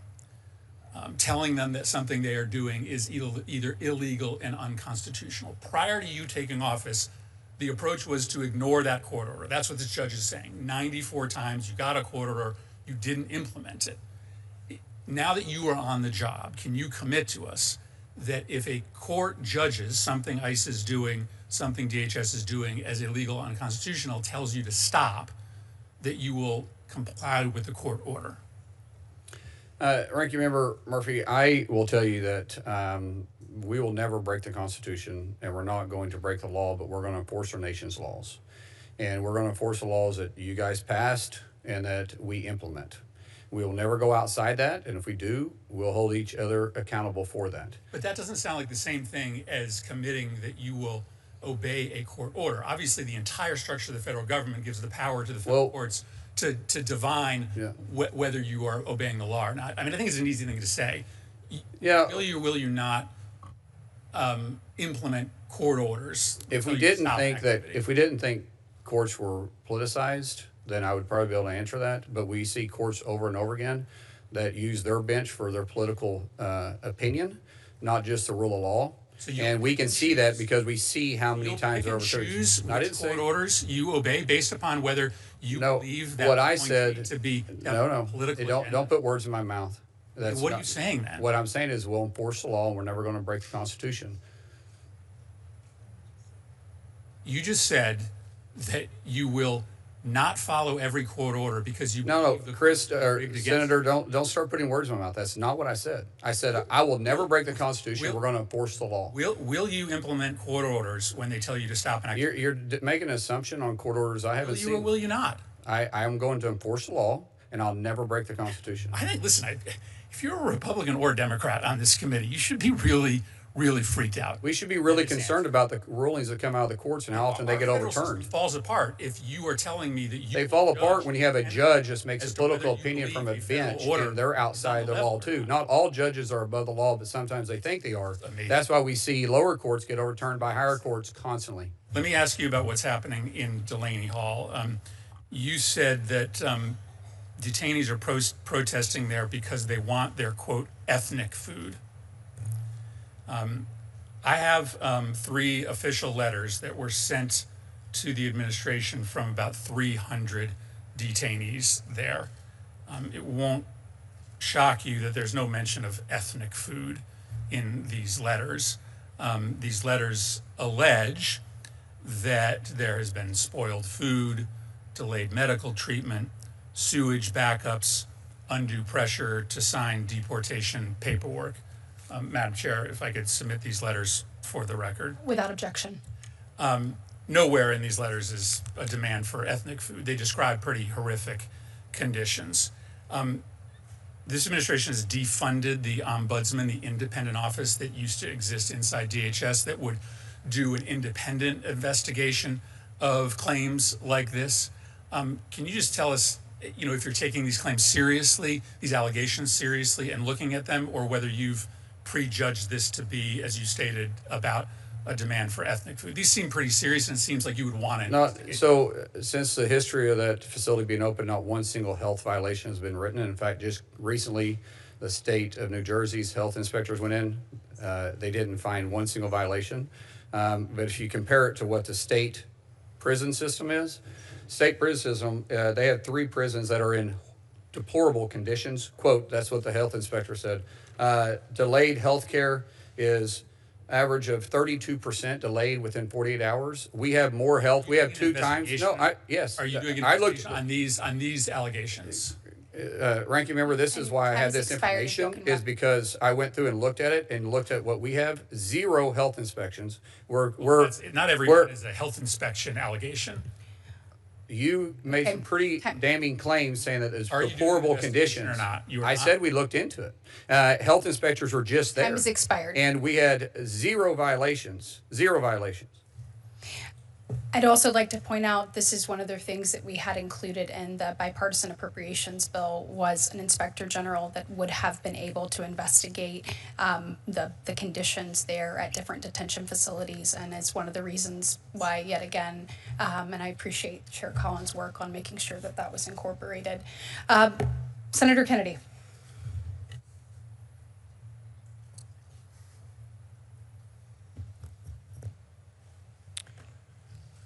telling them that something they are doing is either illegal and unconstitutional, prior to you taking office, the approach was to ignore that court order. That's what this judge is saying. 94 times you got a court order, you didn't implement it. Now that you are on the job, can you commit to us that if a court judges something ICE is doing, something DHS is doing as illegal, unconstitutional, tells you to stop, that you will comply with the court order? Ranking Member Murphy, I will tell you that we will never break the Constitution, and we're not going to break the law, but we're going to enforce our nation's laws. And we're going to enforce the laws that you guys passed and that we implement. We will never go outside that, and if we do, we'll hold each other accountable for that. But that doesn't sound like the same thing as committing that you will obey a court order. Obviously, the entire structure of the federal government gives the power to the federal courts to divine whether you are obeying the law or not. I mean, I think it's an easy thing to say. Will you or will you not implement court orders? If we didn't think courts were politicized, then I would probably be able to answer that. But we see courts over and over again that use their bench for their political opinion, not just the rule of law. And we can see that because we see how many times they're overturned. Choose which court orders you obey based upon whether you believe that what I said to be politically. Don't put words in my mouth. What are you saying then? What I'm saying is we'll enforce the law and we're never going to break the Constitution. You just said that you will not follow every court order because you Chris or Senator, don't start putting words in my mouth. That's not what I said. I said I will never break the Constitution. We're going to enforce the law. Will you implement court orders when they tell you to stop an activity? You're making an assumption on court orders I haven't seen. Will you not? I am going to enforce the law, and I'll never break the Constitution. I think. Listen, if you're a Republican or a Democrat on this committee, you should be really freaked out. We should be really concerned about the rulings that come out of the courts and how often they get overturned. It falls apart if you are telling me that they fall apart when you have a judge that makes a political opinion from a bench, and they're outside the law too. Not all judges are above the law, but sometimes they think they are. That's why we see lower courts get overturned by higher courts constantly. Let me ask you about what's happening in Delaney Hall. You said that detainees are protesting there because they want their, quote, ethnic food. I have 3 official letters that were sent to the administration from about 300 detainees there. It won't shock you that there's no mention of ethnic food in these letters. These letters allege that there has been spoiled food, delayed medical treatment, sewage backups, undue pressure to sign deportation paperwork. Madam Chair, if I could submit these letters for the record. Without objection. Nowhere in these letters is a demand for ethnic food. They describe pretty horrific conditions. This administration has defunded the ombudsman, the independent office that used to exist inside DHS that would do an independent investigation of claims like this. Can you just tell us, if you're taking these claims seriously, these allegations seriously, and looking at them, or whether you've prejudged this to be, as you stated, about a demand for ethnic food? These seem pretty serious, and it seems like you would want it. So since the history of that facility being open, not one single health violation has been written. In fact, just recently, the state of New Jersey's health inspectors went in. They didn't find one single violation. But if you compare it to what the state prison system is, state prison system, they have 3 prisons that are in deplorable conditions. Quote, that's what the health inspector said. Delayed health care is average of 32% delayed within 48 hours. We have more health. We have 2 times. No, yes. Are you doing an investigation on these allegations? Ranking member, this is why I have this expired, information, is because I went through and looked at it and looked at what we have. 0 health inspections. Not everyone is a health inspection allegation. You made some pretty damning claims saying that there's deplorable conditions. Or not? I said we looked into it. Health inspectors were just there. Time is expired. And we had 0 violations. 0 violations. I'd also like to point out, this is one of the things that we had included in the bipartisan appropriations bill, was an inspector general that would have been able to investigate the conditions there at different detention facilities, and it's one of the reasons why, yet again, and I appreciate Chair Collins' work on making sure that that was incorporated. Senator Kennedy.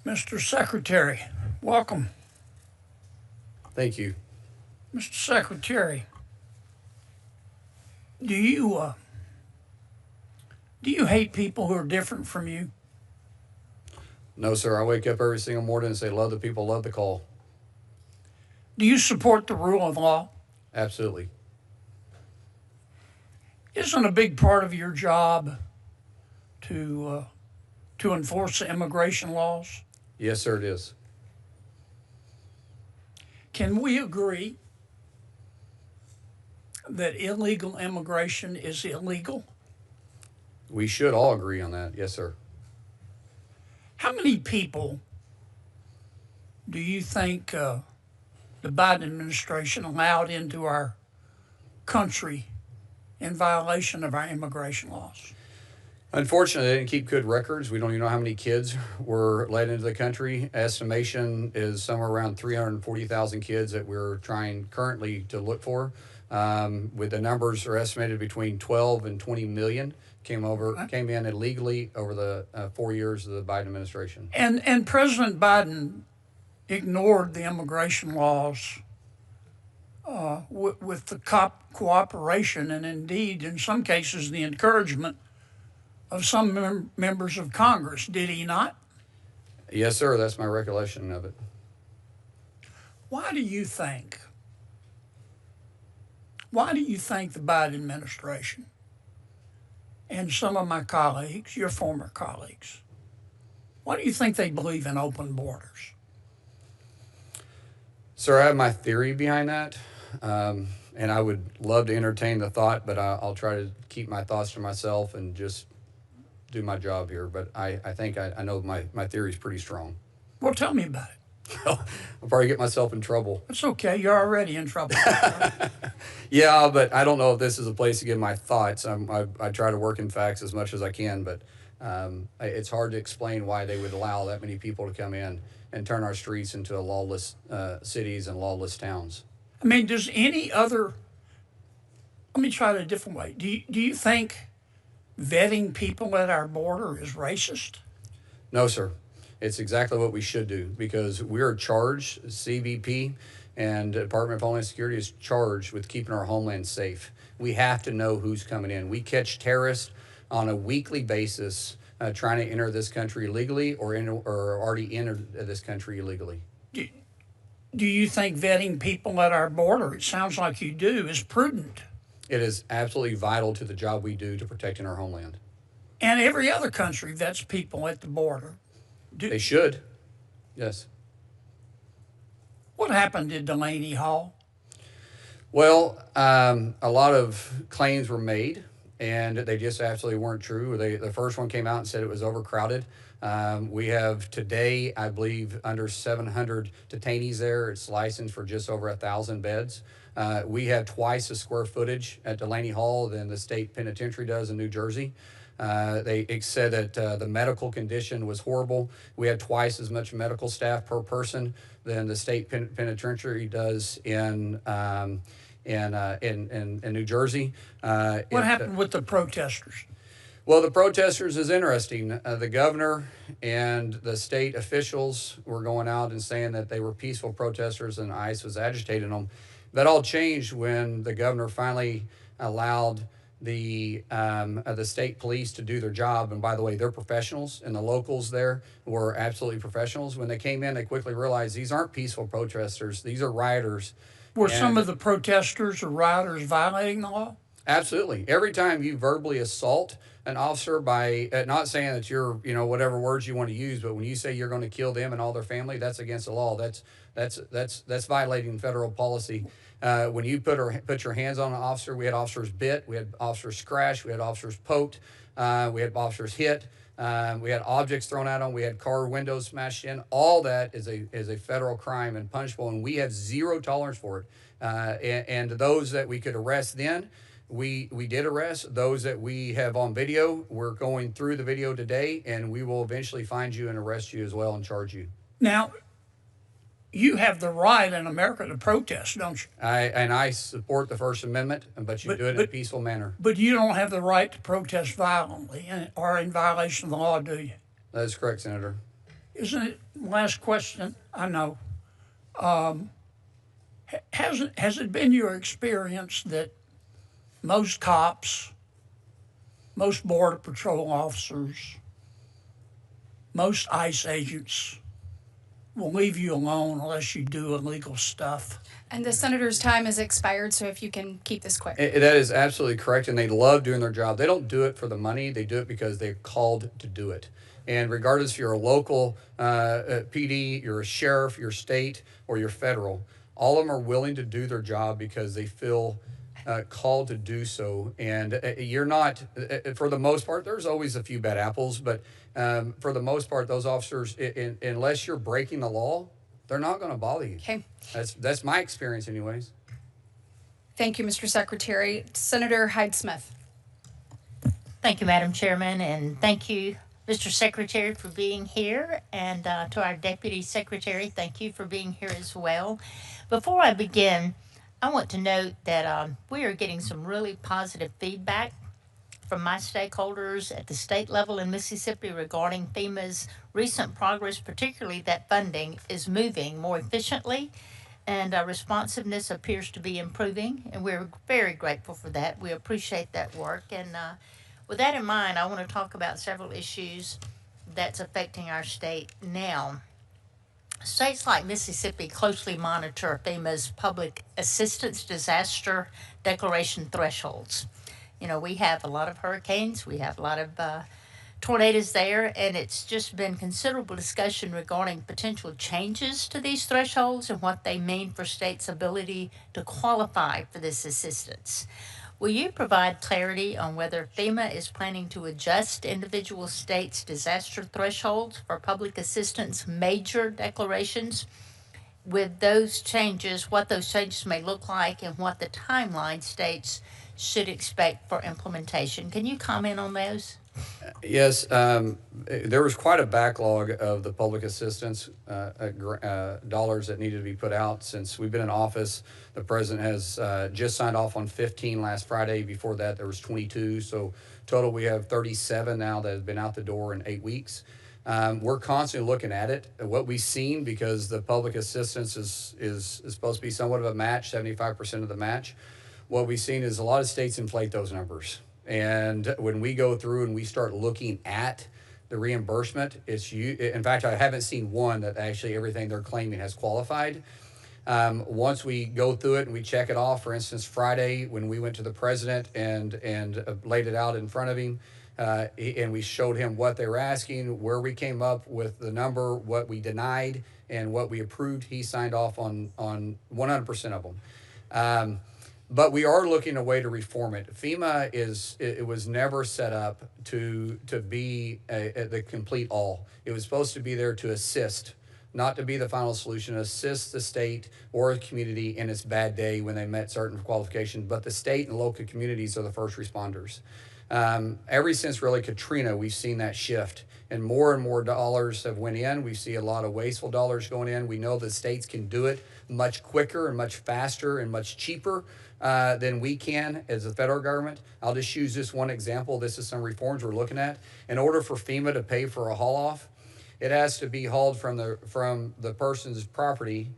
Mr. Secretary, welcome. Thank you. Mr. Secretary, do you hate people who are different from you? No, sir. I wake up every single morning and say, love the people, love the call. Do you support the rule of law? Absolutely. Isn't a big part of your job to enforce the immigration laws? Yes, sir, it is. Can we agree that illegal immigration is illegal? We should all agree on that. Yes, sir. How many people do you think the Biden administration allowed into our country in violation of our immigration laws? Unfortunately, they didn't keep good records. We don't even know how many kids were let into the country. Estimation is somewhere around 340,000 kids that we're trying currently to look for. With the numbers are estimated between 12 and 20 million came in illegally over the 4 years of the Biden administration. And President Biden ignored the immigration laws with the cooperation and indeed, in some cases, the encouragement of some members of Congress, did he not? Yes, sir. That's my recollection of it. Why do you think the Biden administration and some of my colleagues, your former colleagues, why do you think they believe in open borders? Sir, I have my theory behind that, and I would love to entertain the thought, but I'll try to keep my thoughts to myself and just do my job here. But I think I know my theory is pretty strong. Well, tell me about it. I'll probably get myself in trouble. It's okay. You're already in trouble. Yeah, but I don't know if this is a place to give my thoughts. I try to work in facts as much as I can, but it's hard to explain why they would allow that many people to come in and turn our streets into lawless cities and lawless towns. I mean, does any other... Let me try it a different way. Do you think vetting people at our border is racist? No, sir. It's exactly what we should do, because we're charged, CBP and Department of Homeland Security is charged with keeping our homeland safe. We have to know who's coming in. We catch terrorists on a weekly basis trying to enter this country illegally or already entered this country illegally. Do you think vetting people at our border, it sounds like you do, is prudent? It is absolutely vital to the job we do to protecting our homeland. And every other country vets people at the border. They should, yes. What happened at Delaney Hall? Well, a lot of claims were made, and they just absolutely weren't true. The first one came out and said it was overcrowded. We have today, I believe, under 700 detainees there. It's licensed for just over 1,000 beds. We have twice the square footage at Delaney Hall than the state penitentiary does in New Jersey. They said that the medical condition was horrible. We had twice as much medical staff per person than the state penitentiary does in New Jersey. What happened with the protesters? Well, the protesters is interesting. The governor and the state officials were going out and saying that they were peaceful protesters and ICE was agitating them. That all changed when the governor finally allowed the state police to do their job. And by the way, they're professionals, and the locals there were absolutely professionals. When they came in, they quickly realized these aren't peaceful protesters. These are rioters. Were some of the protesters or rioters violating the law? Absolutely. Every time you verbally assault an officer by not saying that you're, whatever words you want to use, but when you say you're going to kill them and all their family, that's against the law. That's violating federal policy. When you put your hands on an officer, we had officers bit, we had officers scratched, we had officers poked, we had officers hit, we had objects thrown at them, we had car windows smashed in. All that is a federal crime and punishable, and we have zero tolerance for it. And those that we could arrest then, we did arrest. Those that we have on video, we're going through the video today, and we will eventually find you and arrest you as well and charge you. Now, you have the right in America to protest, don't you? I support the First Amendment, but you do it in a peaceful manner. But you don't have the right to protest violently or in violation of the law, do you? That is correct, Senator. Isn't it? Last question, I know. Has it been your experience that most cops, most Border Patrol officers, most ICE agents will leave you alone unless you do illegal stuff? And the senator's time has expired, so if you can keep this quick. That is absolutely correct, and they love doing their job. They don't do it for the money. They do it because they're called to do it. And regardless if you're a local PD, you're a sheriff, you're state, or you're federal, all of them are willing to do their job because they feel called to do so. And you're not, for the most part, there's always a few bad apples, but for the most part, those officers, unless you're breaking the law, they're not going to bother you. Okay. That's my experience anyways. Thank you, Mr. Secretary. Senator Hyde-Smith. Thank you, Madam Chairman, and thank you, Mr. Secretary, for being here, and to our Deputy Secretary, thank you for being here as well. Before I begin, I want to note that we are getting some really positive feedback from my stakeholders at the state level in Mississippi regarding FEMA's recent progress, particularly that funding is moving more efficiently and responsiveness appears to be improving, and we're very grateful for that. We appreciate that work, and with that in mind, I want to talk about several issues that's affecting our state now. States like Mississippi closely monitor FEMA's public assistance disaster declaration thresholds. You know, we have a lot of hurricanes, we have a lot of tornadoes there, and it's just been considerable discussion regarding potential changes to these thresholds and what they mean for states' ability to qualify for this assistance. Will you provide clarity on whether FEMA is planning to adjust individual states' disaster thresholds for public assistance major declarations? With those changes, what those changes may look like and what the timeline states should expect for implementation. Can you comment on those? Yes, there was quite a backlog of the public assistance dollars that needed to be put out since we've been in office. The president has just signed off on 15 last Friday. Before that, there was 22. So total, we have 37 now that have been out the door in 8 weeks. We're constantly looking at it. What we've seen, because the public assistance is supposed to be somewhat of a match, 75% of the match. What we've seen is a lot of states inflate those numbers. And when we go through and we start looking at the reimbursement, in fact, I haven't seen one that actually everything they're claiming has qualified. Once we go through it and we check it off, for instance, Friday when we went to the president and laid it out in front of him, and we showed him what they were asking, where we came up with the number, what we denied, and what we approved, he signed off on 100% of them. But we are looking a way to reform it. FEMA it was never set up to be the complete all. It was supposed to be there to assist, not to be the final solution, assist the state or the community in its bad day when they met certain qualifications. But the state and local communities are the first responders. Ever since really Katrina, we've seen that shift, and more dollars have went in. We see a lot of wasteful dollars going in. We know the states can do it much quicker and much faster and much cheaper than we can as the federal government. I'll just use this one example. This is some reforms we're looking at. In order for FEMA to pay for a haul off, it has to be hauled from the person's property,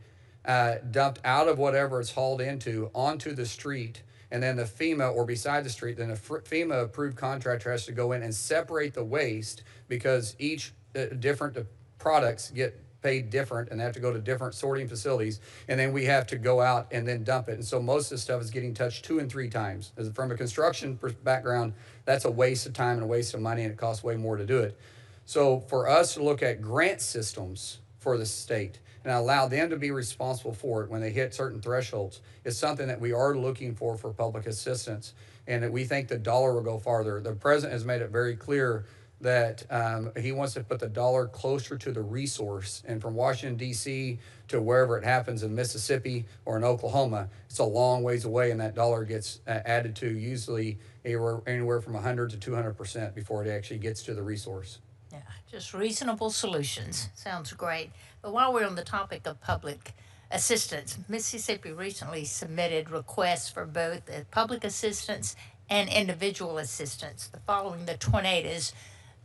dumped out of whatever it's hauled into onto the street, and then the FEMA, or beside the street, then a FEMA approved contractor has to go in and separate the waste, because each different products get paid different and they have to go to different sorting facilities, and then we have to go out and then dump it. And so most of the stuff is getting touched 2 and 3 times. From a construction background, that's a waste of time and a waste of money, and it costs way more to do it. So for us to look at grant systems for the state and allow them to be responsible for it when they hit certain thresholds is something that we are looking for public assistance, and that we think the dollar will go farther. The president has made it very clear that he wants to put the dollar closer to the resource. And from Washington, D.C. to wherever it happens in Mississippi or in Oklahoma, it's a long ways away, and that dollar gets added to usually anywhere from 100 to 200% before it actually gets to the resource. Yeah, just reasonable solutions. Sounds great. But while we're on the topic of public assistance, Mississippi recently submitted requests for both public assistance and individual assistance following the tornadoes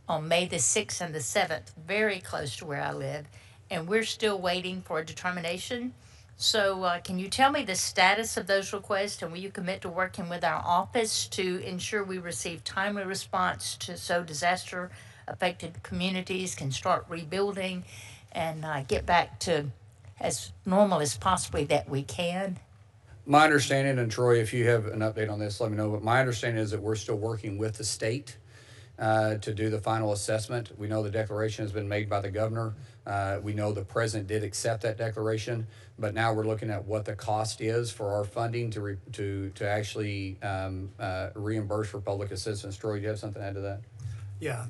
on May the 6th and the 7th, very close to where I live, and we're still waiting for a determination. So can you tell me the status of those requests, and will you commit to working with our office to ensure we receive timely response so disaster-affected communities can start rebuilding and get back to as normal as possibly that we can? My understanding, and Troy, if you have an update on this, let me know, but my understanding is that we're still working with the state to do the final assessment. We know the declaration has been made by the governor. We know the president did accept that declaration, but now we're looking at what the cost is for our funding to actually reimburse for public assistance. Troy, do you have something to add to that? Yeah,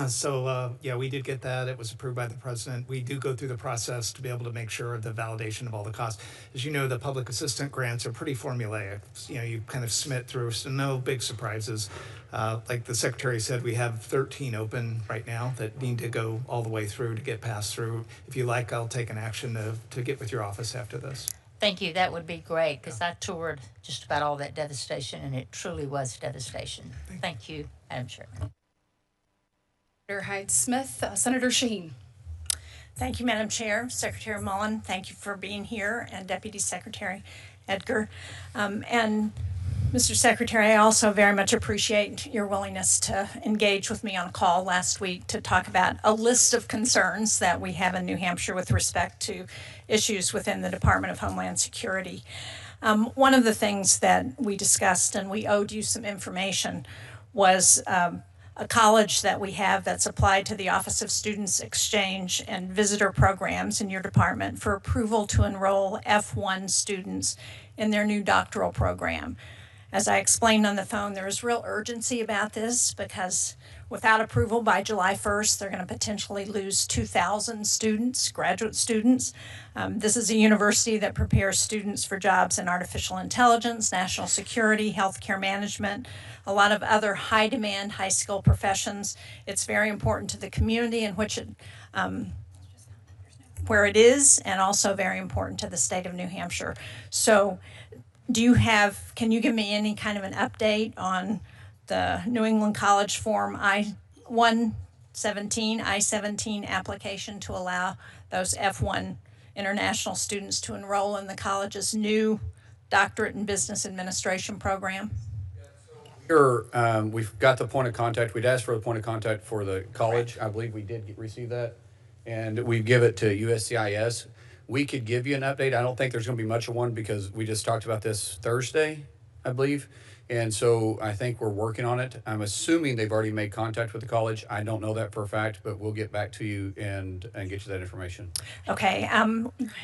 so we did get that. It was approved by the president. We do go through the process to be able to make sure the validation of all the costs. As you know, the public assistant grants are pretty formulaic. You kind of submit through, so no big surprises. Like the secretary said, we have 13 open right now that need to go all the way through to get passed through. If you like, I'll take an action to get with your office after this. Thank you. That would be great, because I toured just about all that devastation, and it truly was devastation. Thank you, Madam Chairman. Senator Hyde-Smith, Senator Shaheen. Thank you, Madam Chair. Secretary Mullin, thank you for being here, and Deputy Secretary Edgar. And Mr. Secretary, I also very much appreciate your willingness to engage with me on a call last week to talk about a list of concerns that we have in New Hampshire with respect to issues within the Department of Homeland Security. One of the things that we discussed, and we owed you some information, was a college that we have that's applied to the Office of Students Exchange and Visitor Programs in your department for approval to enroll F1 students in their new doctoral program. As I explained on the phone, there is real urgency about this, because without approval by July 1st, they're going to potentially lose 2,000 students, graduate students. This is a university that prepares students for jobs in artificial intelligence, national security, healthcare management, a lot of other high-demand, high-skill professions. It's very important to the community in which where it is, and also very important to the state of New Hampshire. So can you give me any kind of an update on the New England College Form I-17 application to allow those F1 international students to enroll in the college's new doctorate in business administration program? Sure. We've got the point of contact. We'd asked for the point of contact for the college. I believe we did receive that, and we give it to USCIS. we could give you an update. I don't think there's going to be much of one because we just talked about this Thursday, I believe. And so I think we're working on it. I'm assuming they've already made contact with the college. I don't know that for a fact, but we'll get back to you and get you that information. Okay,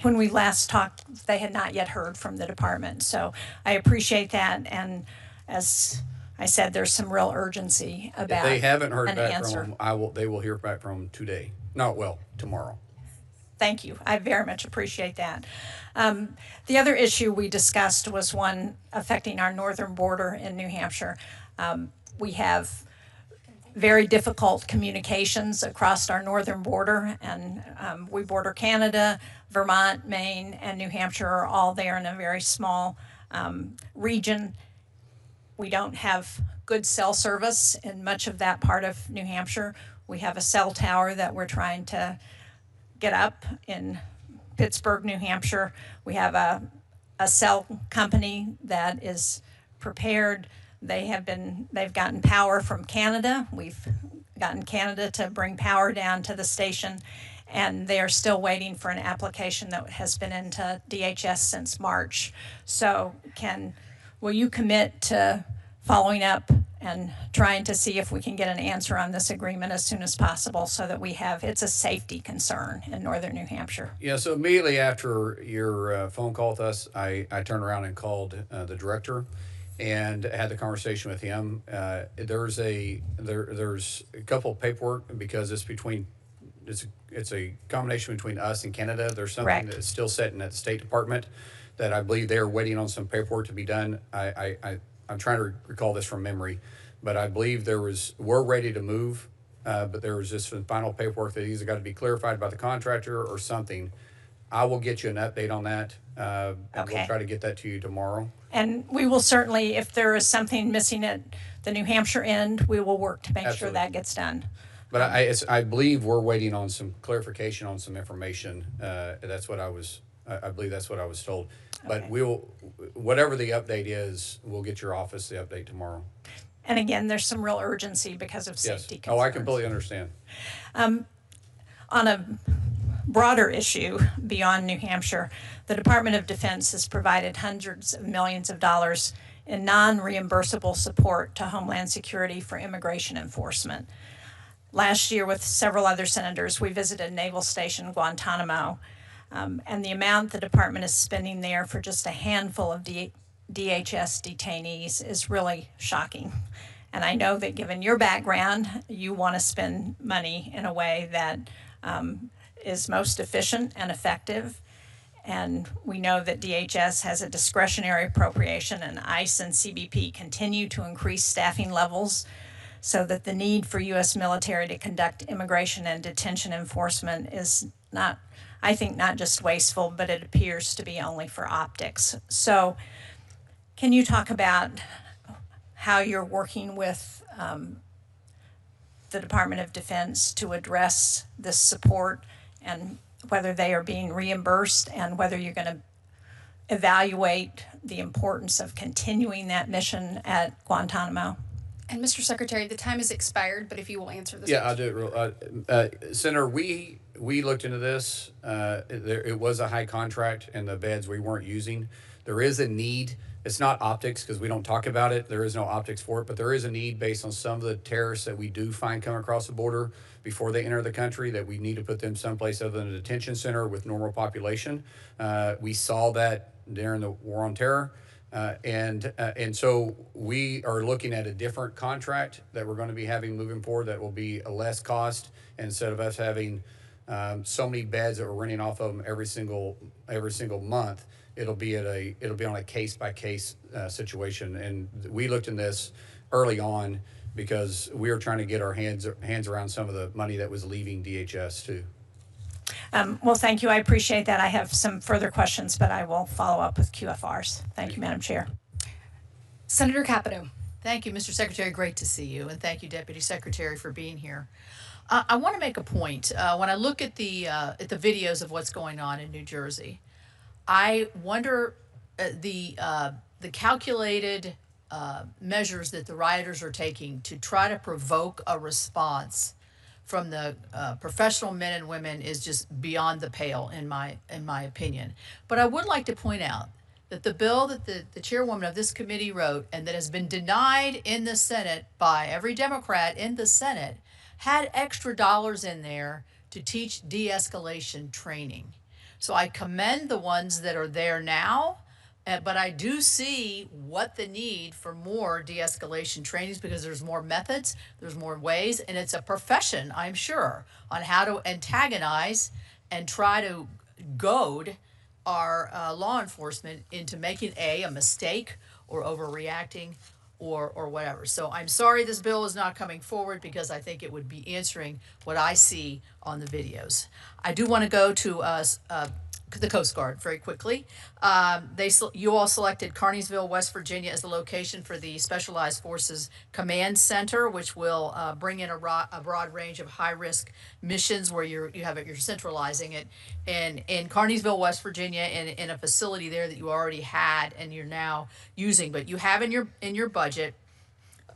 when we last talked, they had not yet heard from the department, so I appreciate that, and as I said, there's some real urgency If about they haven't heard an back answer. from them, they will hear back from them today. No, well, tomorrow. Thank you. I very much appreciate that. The other issue we discussed was one affecting our northern border in New Hampshire. We have very difficult communications across our northern border, and we border Canada, Vermont, Maine, and New Hampshire are all there in a very small region. We don't have good cell service in much of that part of New Hampshire. We have a cell tower that we're trying to get up in Pittsburgh, New Hampshire. We have a cell company that is prepared. They've gotten power from Canada. We've gotten Canada to bring power down to the station, and they are still waiting for an application that has been into DHS since March. So will you commit to following up and trying to see if we can get an answer on this agreement as soon as possible so that it's a safety concern in northern New Hampshire? Yeah, so immediately after your phone call with us, I turned around and called the director and had the conversation with him. There's a couple of paperwork because it's a combination between us and Canada. There's something Correct. that's still sitting at the State Department that I believe they're waiting on some paperwork to be done. I'm trying to recall this from memory, but I believe we're ready to move, but there was just some final paperwork that either got to be clarified by the contractor or something. I will get you an update on that, and Okay. we'll try to get that to you tomorrow. And we will certainly, if there is something missing at the New Hampshire end, we will work to make sure Absolutely. that gets done. But I believe we're waiting on some clarification on some information. That's what I believe that's what I was told. But Okay. whatever the update is, we'll get your office the update tomorrow. And again, there's some real urgency because of Yes. safety concerns. Oh, I completely understand. On a broader issue beyond New Hampshire, the Department of Defense has provided hundreds of millions of dollars in non-reimbursable support to Homeland Security for immigration enforcement. Last year, with several other senators, we visited Naval Station Guantanamo, and the amount the department is spending there for just a handful of DHS detainees is really shocking. And I know that given your background, you want to spend money in a way that is most efficient and effective. And we know that DHS has a discretionary appropriation, and ICE and CBP continue to increase staffing levels so that the need for U.S. military to conduct immigration and detention enforcement is not, I think, not just wasteful, but it appears to be only for optics. So can you talk about how you're working with the Department of Defense to address this support and whether they are being reimbursed and whether you're going to evaluate the importance of continuing that mission at Guantanamo? And Mr. Secretary, the time has expired, but if you will answer this. Yeah, I'll do it real. Senator, we looked into this. It was a high contract, and the beds we weren't using. There is a need. It's not optics because we don't talk about it. There is no optics for it, but there is a need based on some of the terrorists that we do find come across the border before they enter the country that we need to put them someplace other than a detention center with normal population. We saw that during the War on Terror. And so we are looking at a different contract that we're going to be having moving forward that will be a less cost. Instead of us having so many beds that we're renting off of them every single month, it'll be on a case by case situation. And we looked in this early on because we were trying to get our hands around some of the money that was leaving DHS too. Well, thank you. I appreciate that. I have some further questions, but I will follow up with QFRs. Thank you, Madam Chair. Senator Capito. Thank you, Mr. Secretary. Great to see you. And thank you, Deputy Secretary, for being here. I want to make a point. When I look at the videos of what's going on in New Jersey, I wonder the calculated measures that the rioters are taking to try to provoke a response from the professional men and women is just beyond the pale in my opinion. But I would like to point out that the bill that the chairwoman of this committee wrote and that has been denied in the Senate by every Democrat in the Senate had extra dollars in there to teach de-escalation training. So I commend the ones that are there now, but I do see what the need for more de-escalation trainings, because there's more methods, there's more ways, and it's a profession, I'm sure, on how to antagonize and try to goad our law enforcement into making a mistake or overreacting or whatever. So I'm sorry this bill is not coming forward, because I think it would be answering what I see on the videos. I do want to go to the Coast Guard very quickly. You all selected Carneysville, West Virginia as the location for the Specialized Forces Command Center, which will bring in a broad range of high-risk missions where you're centralizing it in Carneysville, West Virginia, in a facility there that you already had and you're now using. But you have in your budget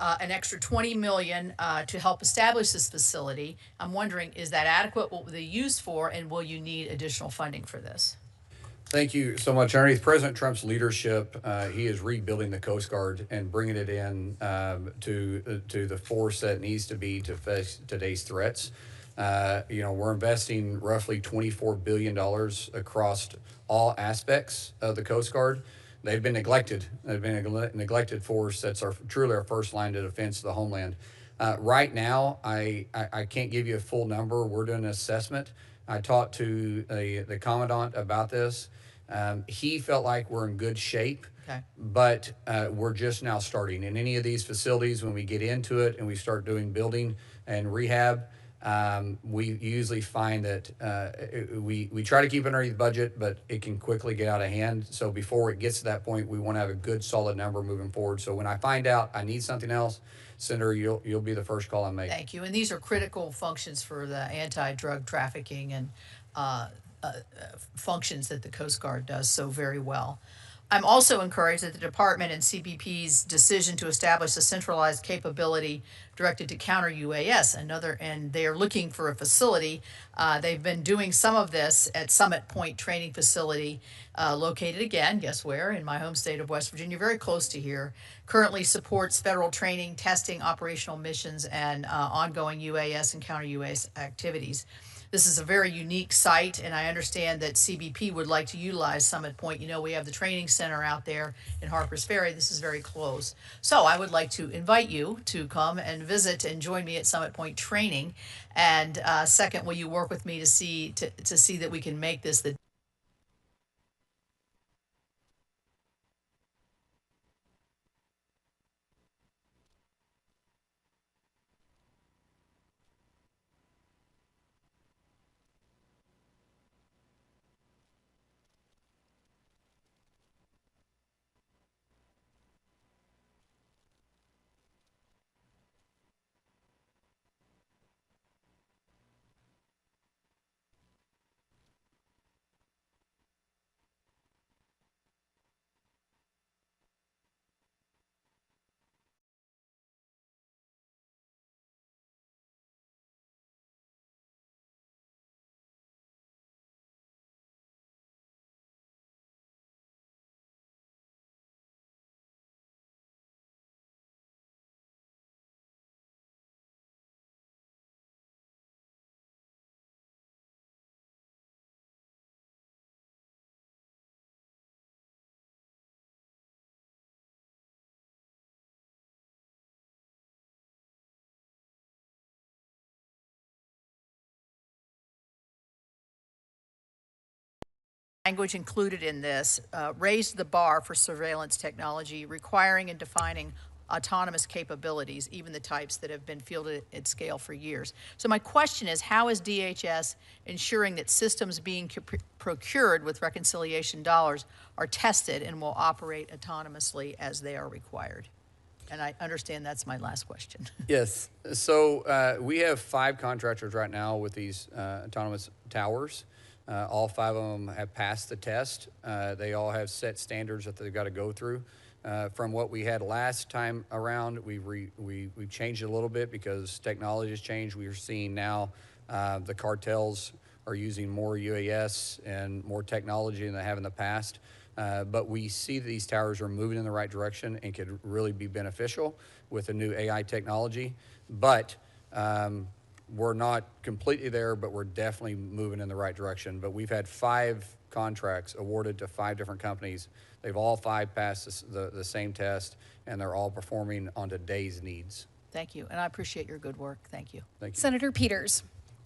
an extra $20 million to help establish this facility. I'm wondering, is that adequate? What will they use for, and will you need additional funding for this? Thank you so much. Underneath President Trump's leadership, he is rebuilding the Coast Guard and bringing it in to the force that needs to be to face today's threats. We're investing roughly $24 billion across all aspects of the Coast Guard. They've been neglected. They've been a neglected force that's truly our first line of defense of the homeland. Right now, I can't give you a full number. We're doing an assessment. I talked to the commandant about this. He felt like we're in good shape, Okay. but we're just now starting. In any of these facilities, when we get into it and we start doing building and rehab, we usually find that we try to keep it underneath budget, but it can quickly get out of hand. So before it gets to that point, we want to have a good, solid number moving forward. So when I find out I need something else, Senator, you'll be the first call I make. Thank you. And these are critical functions for the anti-drug trafficking and functions that the Coast Guard does so very well. I'm also encouraged that the department and CBP's decision to establish a centralized capability directed to counter UAS, and they are looking for a facility. They've been doing some of this at Summit Point Training Facility, located again, guess where, in my home state of West Virginia, very close to here. Currently supports federal training, testing, operational missions, and ongoing UAS and counter UAS activities. This is a very unique site, and I understand that CBP would like to utilize Summit Point. You know, we have the training center out there in Harpers Ferry. This is very close. So I would like to invite you to come and visit and join me at Summit Point Training. And second, will you work with me to see that we can make this the language included in this raised the bar for surveillance technology, requiring and defining autonomous capabilities, even the types that have been fielded at scale for years. So my question is, how is DHS ensuring that systems being procured with reconciliation dollars are tested and will operate autonomously as they are required? And I understand that's my last question. Yes. So we have 5 contractors right now with these autonomous towers. All 5 of them have passed the test. They all have set standards that they've got to go through. from what we had last time around. We've changed it a little bit because technology has changed. We are seeing now the cartels are using more UAS and more technology than they have in the past. But we see that these towers are moving in the right direction and could really be beneficial with the new AI technology. But we're not completely there, but we're definitely moving in the right direction. But we've had 5 contracts awarded to 5 different companies. They've all 5 passed the same test, and they're all performing on today's needs. Thank you, and I appreciate your good work. Thank you. Thank you. Senator Peters.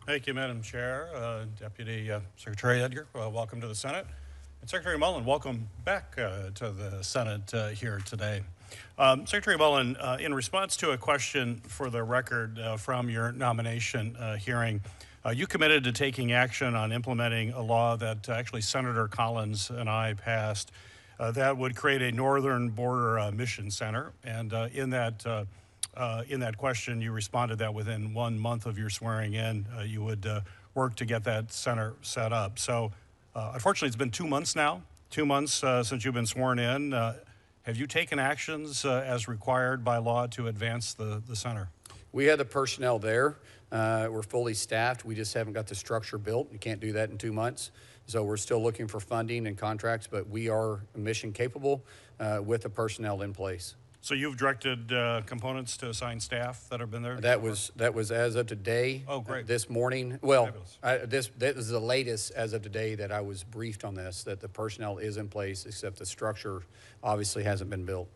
Thank you, Madam Chair. Deputy Secretary Edgar, welcome to the Senate. And Secretary Mullin, welcome back to the Senate here today. Secretary Mullin, in response to a question for the record from your nomination hearing, you committed to taking action on implementing a law that actually Senator Collins and I passed that would create a Northern Border Mission Center. And in that question, you responded that within 1 month of your swearing in, you would work to get that center set up. So unfortunately, it's been 2 months now, 2 months since you've been sworn in. Have you taken actions as required by law to advance the center? We have the personnel there. We're fully staffed. We just haven't got the structure built. You can't do that in 2 months. So we're still looking for funding and contracts, but we are mission capable with the personnel in place. So you've directed components to assign staff that have been there? That was as of today. Oh, great. This morning. Well, this is the latest as of today that I was briefed on this, that the personnel is in place, except the structure obviously hasn't been built.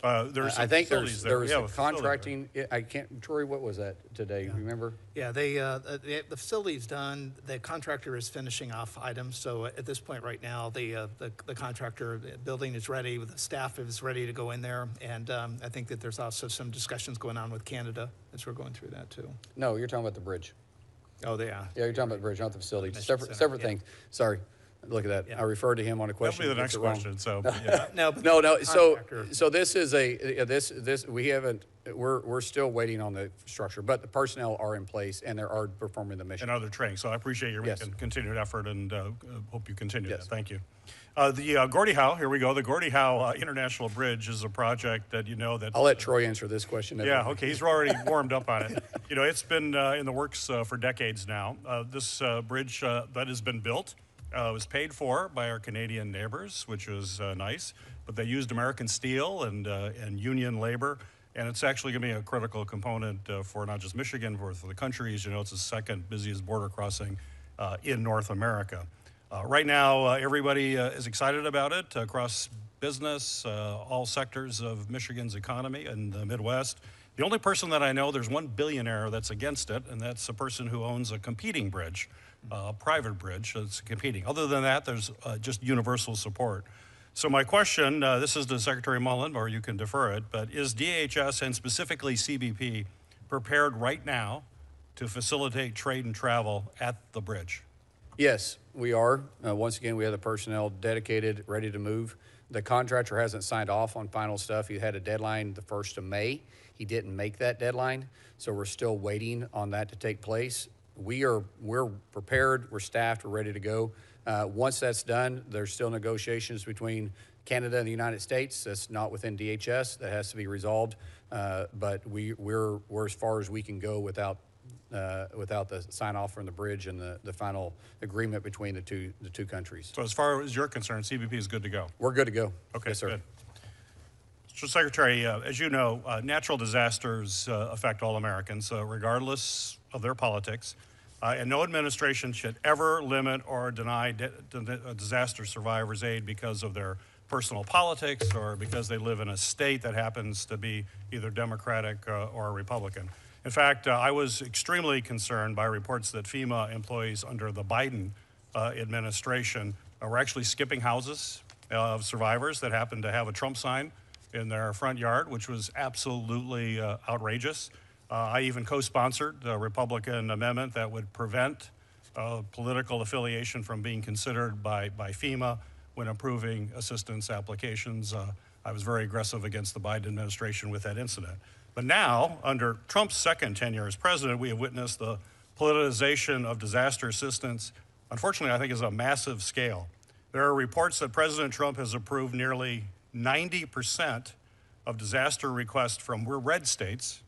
I think there was a contracting. I can't. Troy, what was that today? Yeah. Remember? Yeah, the facility's done. The contractor is finishing off items. So at this point right now, the contractor building is ready. The staff is ready to go in there. And I think that there's also some discussions going on with Canada as we're going through that too. No, you're talking about the bridge. Oh, they are. Yeah, you're talking about the bridge, not the facility. Mission Separate center, yeah. things. Sorry. Look at that. Yeah. I referred to him on a question. That'll be the next question. So yeah. No. So this is this we haven't. We're still waiting on the structure, but the personnel are in place and they are performing the mission. And other training. So I appreciate your continued effort and hope you continue that. Thank you. The Gordie Howe, here we go. The Gordie Howe International Bridge is a project that you know that. I'll let Troy answer this question. Yeah, okay. He's already warmed up on it. You know, it's been in the works for decades now. This bridge that has been built was paid for by our Canadian neighbors, which was nice. But they used American steel and union labor. And it's actually going to be a critical component for not just Michigan, but for the country. As you know, it's the second busiest border crossing in North America. Right now, everybody is excited about it across business, all sectors of Michigan's economy and the Midwest. The only person that I know, there's one billionaire that's against it, and that's a person who owns a competing bridge, a private bridge that's competing. Other than that, there's just universal support. So my question, this is to Secretary Mullin, or you can defer it, but is DHS and specifically CBP prepared right now to facilitate trade and travel at the bridge? Yes, we are. Once again, we have the personnel dedicated, ready to move. The contractor hasn't signed off on final stuff. He had a deadline the 1st of May. He didn't make that deadline, so we're still waiting on that to take place. We're prepared, we're staffed, we're ready to go. Once that's done, there's still negotiations between Canada and the United States. That's not within DHS. That has to be resolved. But we're as far as we can go without the sign off from the bridge and the final agreement between the two countries. So as far as you're concerned, CBP is good to go? We're good to go. Okay, yes, sir. Good. So Secretary, as you know, natural disasters affect all Americans, regardless of their politics. And no administration should ever limit or deny disaster survivors aid because of their personal politics or because they live in a state that happens to be either Democratic or Republican. In fact, I was extremely concerned by reports that FEMA employees under the Biden administration were actually skipping houses of survivors that happened to have a Trump sign in their front yard, which was absolutely outrageous. I even co-sponsored a Republican amendment that would prevent political affiliation from being considered by FEMA when approving assistance applications. I was very aggressive against the Biden administration with that incident. But now, under Trump's second tenure as president, we have witnessed the politicization of disaster assistance, unfortunately, I think is a massive scale. There are reports that President Trump has approved nearly 90% of disaster requests from red states,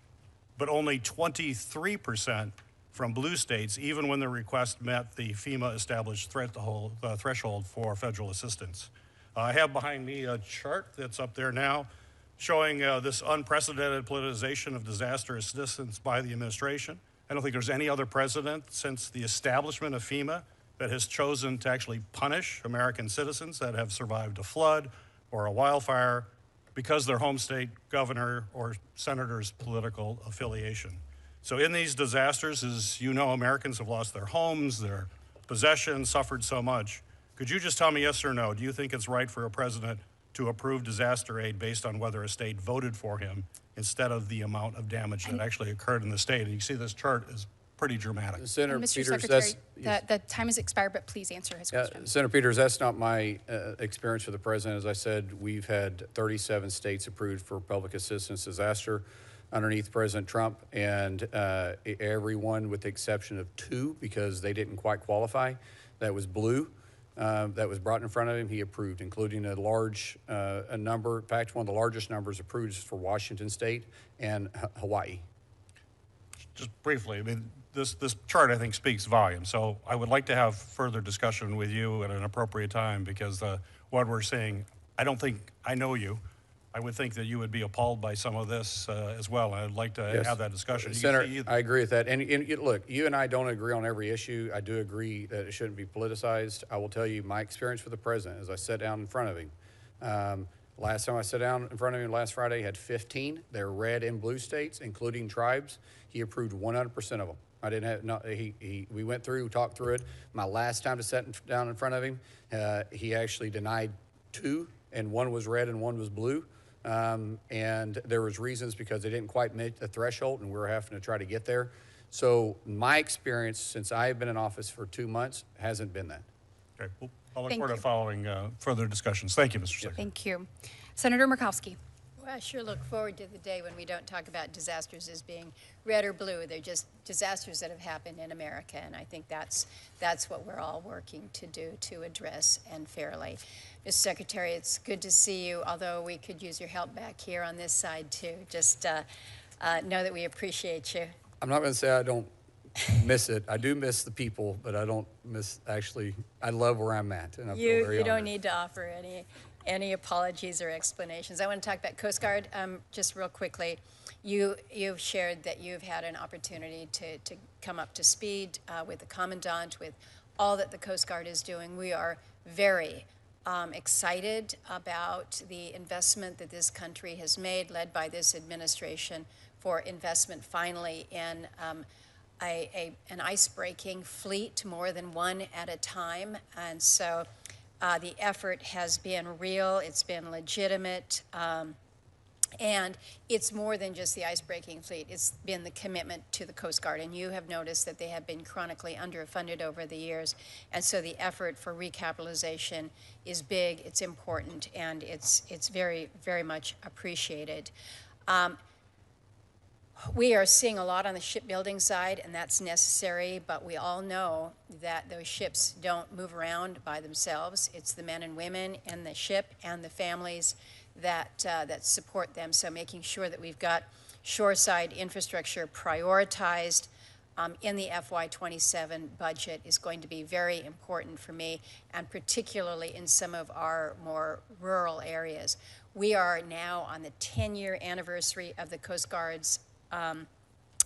but only 23% from blue states, even when the request met the FEMA established threshold for federal assistance. I have behind me a chart that's up there now showing this unprecedented politicization of disaster assistance by the administration. I don't think there's any other president since the establishment of FEMA that has chosen to actually punish American citizens that have survived a flood or a wildfire because their home state governor or senator's political affiliation. So in these disasters, as you know, Americans have lost their homes, their possessions, suffered so much. Could you just tell me yes or no? Do you think it's right for a president to approve disaster aid based on whether a state voted for him instead of the amount of damage that actually occurred in the state? And you see this chart is pretty dramatic. Senator Mr. Peters, Secretary, yes. the time has expired, but please answer his question. Senator Peters, that's not my experience with the president. As I said, we've had 37 states approved for public assistance disaster underneath President Trump, and everyone with the exception of 2, because they didn't quite qualify, that was blue, that was brought in front of him, he approved, including a large a number. In fact, one of the largest numbers approved is for Washington State and Hawaii. Just briefly, I mean, this chart, I think, speaks volumes. So I would like to have further discussion with you at an appropriate time, because what we're seeing, I don't think, I know you. I would think that you would be appalled by some of this as well. I'd like to have that discussion. Senator, I agree with that. And look, you and I don't agree on every issue. I do agree that it shouldn't be politicized. I will tell you my experience with the president as I sat down in front of him. Last time I sat down in front of him last Friday, he had 15. They're red and blue states, including tribes. He approved 100% of them. I didn't have, we went through, talked through it. My last time to sit down in front of him, he actually denied 2, and 1 was red and 1 was blue. And there was reasons because they didn't quite meet the threshold, and we were having to try to get there. So my experience since I've been in office for 2 months hasn't been that. Okay, well, I'll look forward to following further discussions. Thank you, Mr. Secretary. Thank you. Senator Murkowski. Well, I sure look forward to the day when we don't talk about disasters as being red or blue. They're just disasters that have happened in America, and I think that's what we're all working to do to address and fairly. Mr. Secretary, it's good to see you, although we could use your help back here on this side too. Just know that we appreciate you. I'm not going to say I don't miss it. I do miss the people, but I don't miss, actually, I love where I'm at. And I feel very You don't honored. need to offer any apologies or explanations. I want to talk about Coast Guard just real quickly. You've shared that you've had an opportunity to come up to speed with the Commandant, with all that the Coast Guard is doing. We are very excited about the investment that this country has made, led by this administration, for investment finally in an ice-breaking fleet, more than 1 at a time. And so the effort has been real, it's been legitimate, and it's more than just the ice-breaking fleet. It's been the commitment to the Coast Guard, and you have noticed that they have been chronically underfunded over the years, and so the effort for recapitalization is big, it's important, and it's very, very much appreciated. We are seeing a lot on the shipbuilding side, and that's necessary, but we all know that those ships don't move around by themselves. It's the men and women in the ship and the families that support them. So making sure that we've got shoreside infrastructure prioritized in the FY27 budget is going to be very important for me, and particularly in some of our more rural areas. We are now on the 10-year anniversary of the Coast Guard's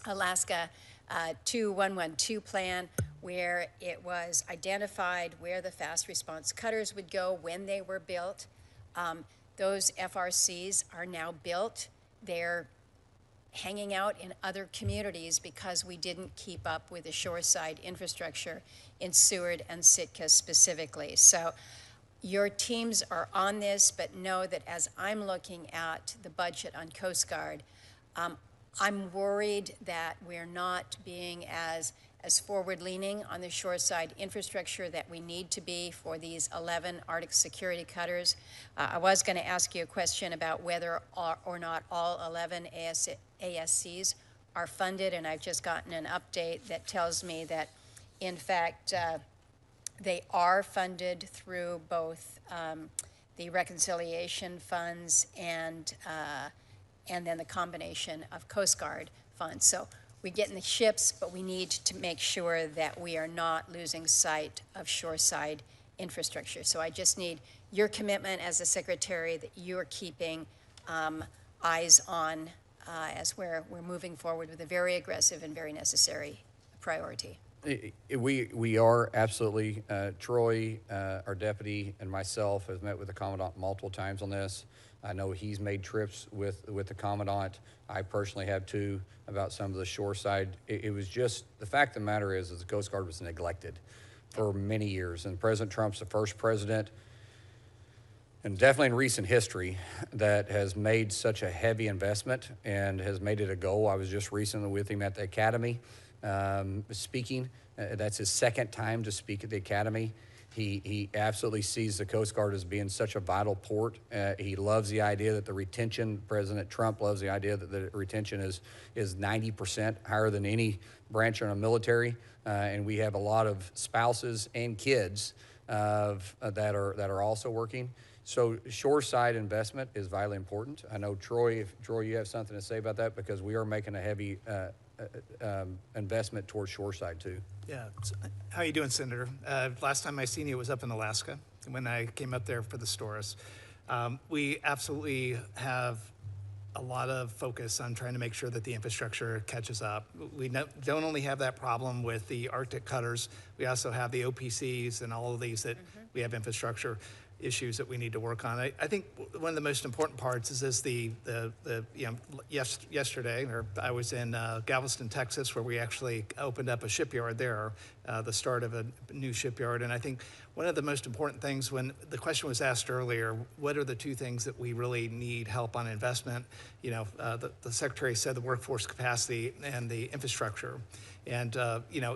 Alaska 2112 plan, where it was identified where the fast response cutters would go when they were built. Those FRCs are now built. They're hanging out in other communities because we didn't keep up with the shoreside infrastructure in Seward and Sitka specifically. So your teams are on this, but know that as I'm looking at the budget on Coast Guard, I'm worried that we're not being as forward-leaning on the shoreside infrastructure that we need to be for these 11 Arctic security cutters. I was going to ask you a question about whether or not all 11 ASCs are funded, and I've just gotten an update that tells me that, in fact, they are funded through both the reconciliation funds, and then the combination of Coast Guard funds. So we get in the ships, but we need to make sure that we are not losing sight of shoreside infrastructure. So I just need your commitment as a secretary that you're keeping eyes on as we're moving forward with a very aggressive and very necessary priority. We are absolutely, Troy, our deputy, and myself have met with the Commandant multiple times on this. I know he's made trips with the Commandant. I personally have too, about some of the shoreside. It was just, the fact of the matter is the Coast Guard was neglected for many years. And President Trump's the first president, and definitely in recent history, that has made such a heavy investment and has made it a goal. I was just recently with him at the Academy speaking. That's his second time to speak at the Academy. He absolutely sees the Coast Guard as being such a vital port. He loves the idea that the retention, President Trump loves the idea that the retention is 90% higher than any branch in our military. And we have a lot of spouses and kids that are also working. So shoreside investment is vitally important. I know, Troy, you have something to say about that, because we are making a heavy investment towards shoreside too. Yeah. How you doing, Senator? Last time I seen you was up in Alaska when I came up there for the Storis. We absolutely have a lot of focus on trying to make sure that the infrastructure catches up. We don't only have that problem with the Arctic cutters, we also have the OPCs and all of these that we have infrastructure issues that we need to work on. I think one of the most important parts is yesterday, or I was in Galveston, Texas, where we actually opened up a shipyard there, the start of a new shipyard. And I think one of the most important things, when the question was asked earlier, what are the two things that we really need help on investment? The Secretary said the workforce capacity and the infrastructure. And,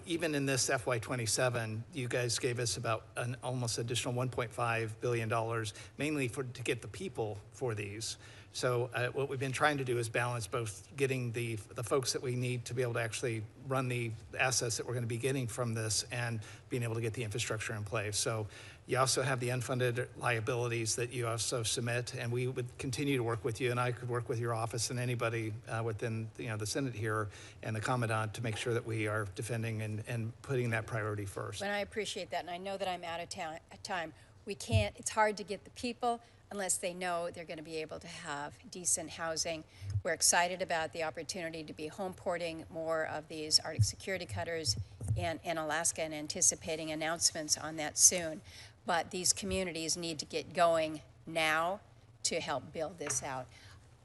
even in this FY27, you guys gave us about an almost additional $1.5 billion, mainly to get the people for these. So what we've been trying to do is balance both getting the folks that we need to be able to actually run the assets that we're going to be getting from this, and being able to get the infrastructure in place. So you also have the unfunded liabilities that you also submit, and we would continue to work with you, and I could work with your office and anybody within the Senate here and the Commandant to make sure that we are defending and putting that priority first. And I appreciate that, and I know that I'm out of time. It's hard to get the people unless they know they're going to be able to have decent housing. We're excited about the opportunity to be home porting more of these Arctic security cutters in Alaska, and anticipating announcements on that soon. But these communities need to get going now to help build this out.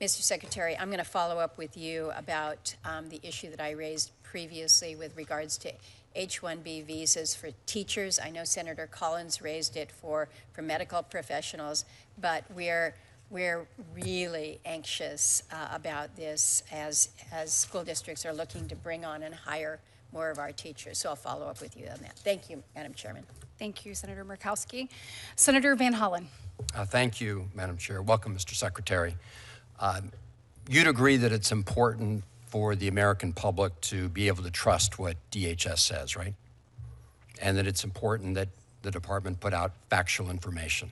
Mr. Secretary, I'm going to follow up with you about the issue that I raised previously with regards to H-1B visas for teachers. I know Senator Collins raised it for medical professionals, but we're really anxious about this as school districts are looking to bring on and hire more of our teachers. So I'll follow up with you on that. Thank you, Madam Chairman. Thank you, Senator Murkowski. Senator Van Hollen. Thank you, Madam Chair. Welcome, Mr. Secretary. You'd agree that it's important for the American public to be able to trust what DHS says, right? And that it's important that the department put out factual information.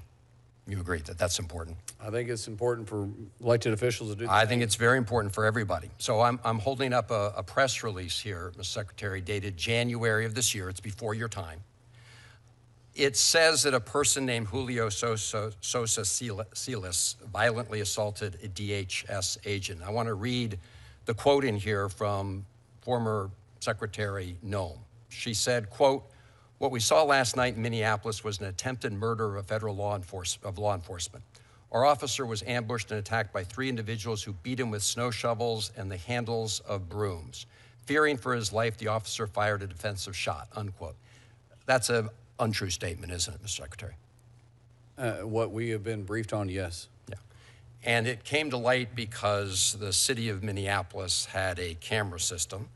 You agree that that's important? I think it's important for elected officials to do that. I think it's very important for everybody. So I'm holding up a press release here, Mr. Secretary, dated January of this year. It's before your time. It says that a person named Julio Sosa Silas violently assaulted a DHS agent. I want to read the quote in here from former Secretary Noem. She said, quote, "What we saw last night in Minneapolis was an attempted murder of federal law enforcement. Our officer was ambushed and attacked by 3 individuals who beat him with snow shovels and the handles of brooms. Fearing for his life, the officer fired a defensive shot," unquote. That's an untrue statement, isn't it, Mr. Secretary? What we have been briefed on, yes. Yeah. And it came to light because the city of Minneapolis had a camera system,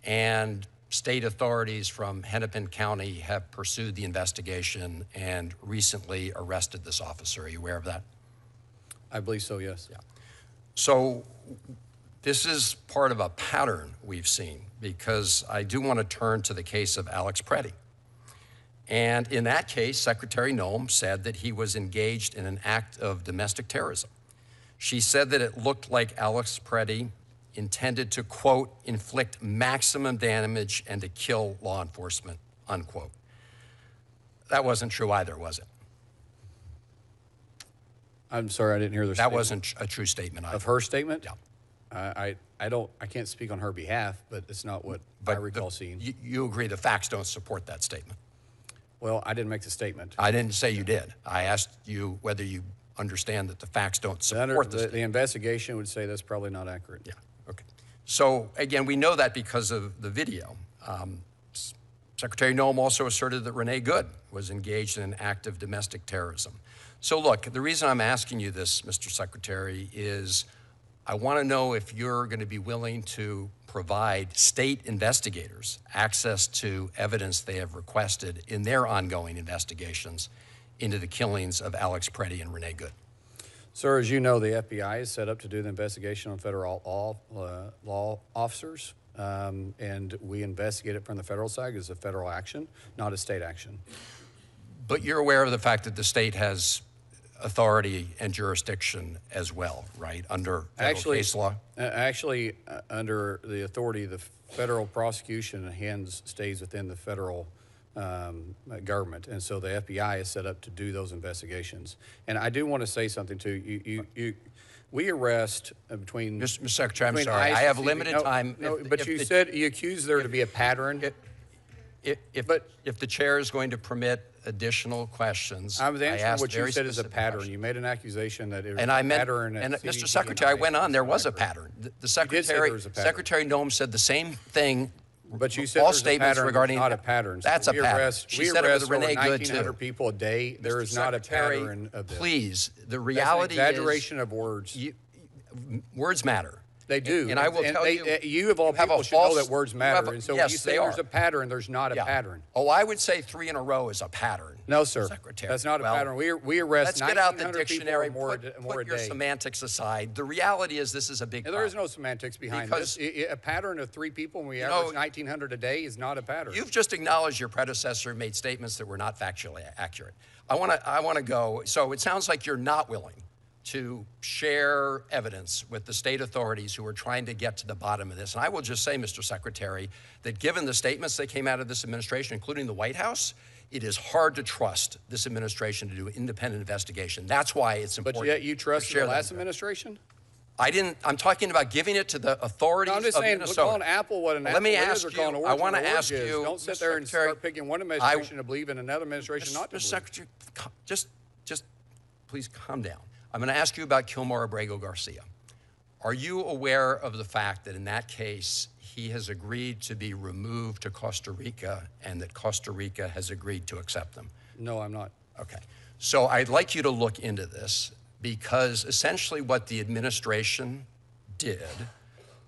and state authorities from Hennepin County have pursued the investigation and recently arrested this officer. Are you aware of that? I believe so, yes. Yeah. So this is part of a pattern we've seen, because I do want to turn to the case of Alex Preddy. And in that case, Secretary Noem said that he was engaged in an act of domestic terrorism. She said that it looked like Alex Preddy intended to, quote, inflict maximum damage and to kill law enforcement, unquote. That wasn't true either, was it? I'm sorry, I didn't hear the That statement. wasn't a true statement either. Of her statement? Yeah. I can't speak on her behalf, but it's not what I recall seeing. You agree the facts don't support that statement? Well, I didn't make the statement. I didn't say you did. I asked you whether you understand that the facts don't support the statement. The investigation would say that's probably not accurate. Yeah, okay. So again, we know that because of the video. Secretary Noem also asserted that Renee Good was engaged in an act of domestic terrorism. So look, the reason I'm asking you this, Mr. Secretary, is I want to know if you're going to be willing to provide state investigators access to evidence they have requested in their ongoing investigations into the killings of Alex Preddy and Renee Good. Sir, as you know, the FBI is set up to do the investigation on federal law officers, and we investigate it from the federal side as a federal action, not a state action. But you're aware of the fact that the state has authority and jurisdiction as well, right, under federal case law? Actually, under the authority of the federal prosecution, stays within the federal government, and so the FBI is set up to do those investigations. And I do want to say something too. We arrest between Mr. Secretary, I'm sorry, I have limited time. But you said you accused there to be a pattern. If the chair is going to permit additional questions, I was answering what you said is a specific pattern. questions. You made an accusation that it was And a I meant, pattern. and at Mr. CDC Secretary, I went on. There was a accurate. pattern. The did say there Secretary, was a pattern. Secretary Noem said the same thing. But you said all there's a statements pattern, regarding not a pattern. So That's a we pattern. arrest, She we said it arrest was Renee over Good 1,900 too. people a day. There Mr. is not a Secretary, pattern of this. Please, the That's reality an exaggeration of words. Words matter. They do. And I will tell you, you of all have people a should know false- that words you matter. have a- And so yes, when you say they there's are. a pattern, there's not a Yeah. pattern. Oh, I would say 3 in a row is a pattern. No, sir. Secretary. That's not a Well, pattern. We arrest Let's get out the 1,900 people dictionary. or more, Put a your day. semantics aside. The reality is this is a big There problem. is no semantics behind Because- this. A pattern of 3 people and we know, average 1,900 a day is not a pattern. You've just acknowledged your predecessor made statements that were not factually accurate. I want to go. So it sounds like you're not willing to share evidence with the state authorities who are trying to get to the bottom of this. And I will just say, Mr. Secretary, that given the statements that came out of this administration, including the White House, it is hard to trust this administration to do an independent investigation. That's why it's important. But yet you to trust share the last that. administration? I didn't. I'm talking about giving it to the authorities No, I'm just of saying, Minnesota. calling Apple what an Let apple me is ask or calling you. orange I want what to an ask orange is. you. Don't sit Mr. there and Secretary, start picking one administration to believe and another administration not to Mr. believe. Secretary, just please calm down. I'm going to ask you about Kilmore Abrego Garcia. Are you aware of the fact that in that case, he has agreed to be removed to Costa Rica and that Costa Rica has agreed to accept them? No, I'm not. Okay. So I'd like you to look into this because essentially what the administration did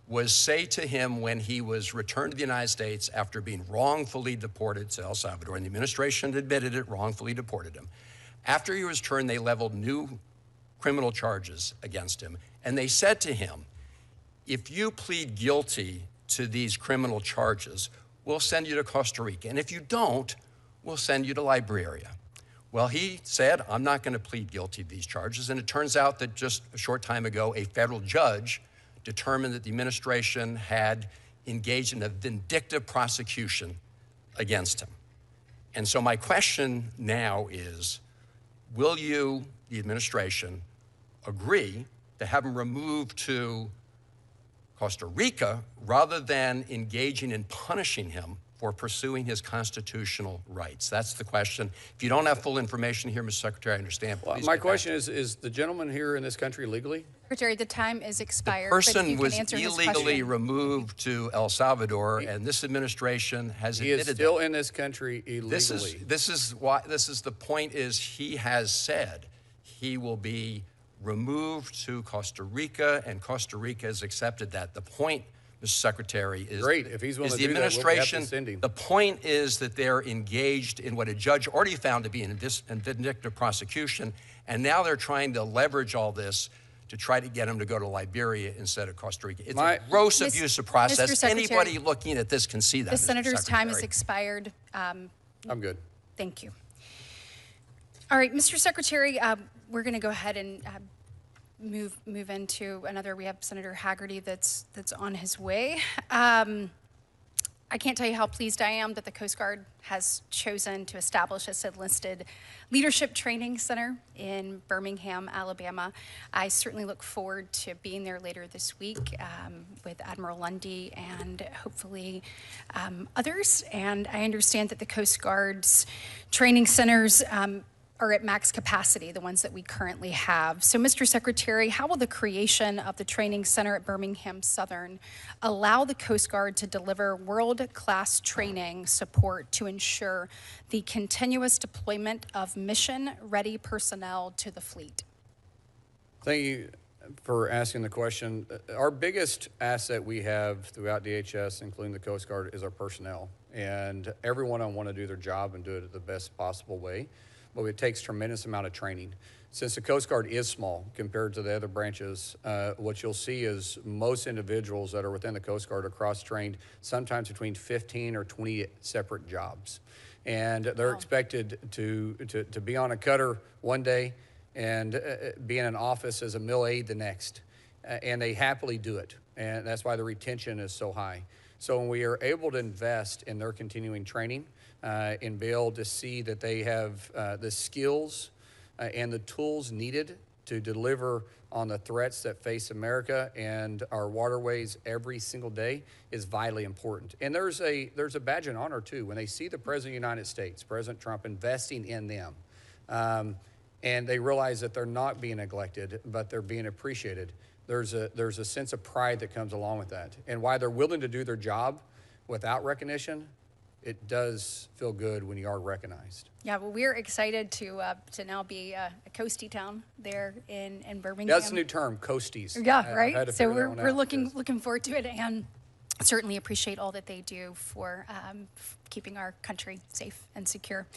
was say to him when he was returned to the United States after being wrongfully deported to El Salvador, and the administration admitted it, wrongfully deported him. After he was returned, they leveled new criminal charges against him. And they said to him, if you plead guilty to these criminal charges, we'll send you to Costa Rica. And if you don't, we'll send you to Liberia. Well, he said, I'm not going to plead guilty to these charges. And it turns out that just a short time ago, a federal judge determined that the administration had engaged in a vindictive prosecution against him. And so my question now is, will you, the administration, agree to have him removed to Costa Rica rather than engaging in punishing him for pursuing his constitutional rights? That's the question. If you don't have full information here, Mr. Secretary, I understand. Well, my question is the gentleman here in this country legally? Secretary, the time is expired. The but person you can was answer his illegally question. removed to El Salvador, and this administration has He admitted is still that. in this country illegally. This is the point is he has said he will be removed to Costa Rica, and Costa Rica has accepted that. The point, Mr. Secretary, is Great. If he's willing is to the do that, we'll have to administration. send him. The point is that they're engaged in what a judge already found to be a vindictive prosecution, and now they're trying to leverage all this to try to get him to go to Liberia instead of Costa Rica. It's a gross abuse of process. Mr. Secretary, Anybody looking at this can see that. The Mr. senator's time is Secretary. expired. I'm good. Thank you. All right, Mr. Secretary, we're going to go ahead and move into another. We have Senator Haggerty that's on his way. I can't tell you how pleased I am that the Coast Guard has chosen to establish this enlisted leadership training center in Birmingham, Alabama. I certainly look forward to being there later this week with Admiral Lundy and hopefully others. And I understand that the Coast Guard's training centers are at max capacity, the ones that we currently have. So, Mr. Secretary, how will the creation of the training center at Birmingham Southern allow the Coast Guard to deliver world-class training support to ensure the continuous deployment of mission-ready personnel to the fleet? Thank you for asking the question. Our biggest asset we have throughout DHS, including the Coast Guard, is our personnel. And everyone want to do their job and do it the best possible way. But it takes tremendous amount of training. Since the Coast Guard is small compared to the other branches, what you'll see is most individuals that are within the Coast Guard are cross-trained, sometimes between 15 or 20 separate jobs. And they're expected to be on a cutter one day and be in an office as a mill aide the next. And they happily do it. And that's why the retention is so high. So when we are able to invest in their continuing training, and be able to see that they have the skills and the tools needed to deliver on the threats that face America and our waterways every single day is vitally important. And there's a badge of honor too when they see the President of the United States, President Trump, investing in them, and they realize that they're not being neglected, but they're being appreciated. There's a sense of pride that comes along with that, and why they're willing to do their job without recognition. It does feel good when you are recognized. Yeah, well, we're excited to now be a coastie town there in Birmingham. Yeah, that's a new term, coasties. Yeah, right. So we're looking forward to it, and certainly appreciate all that they do for keeping our country safe and secure.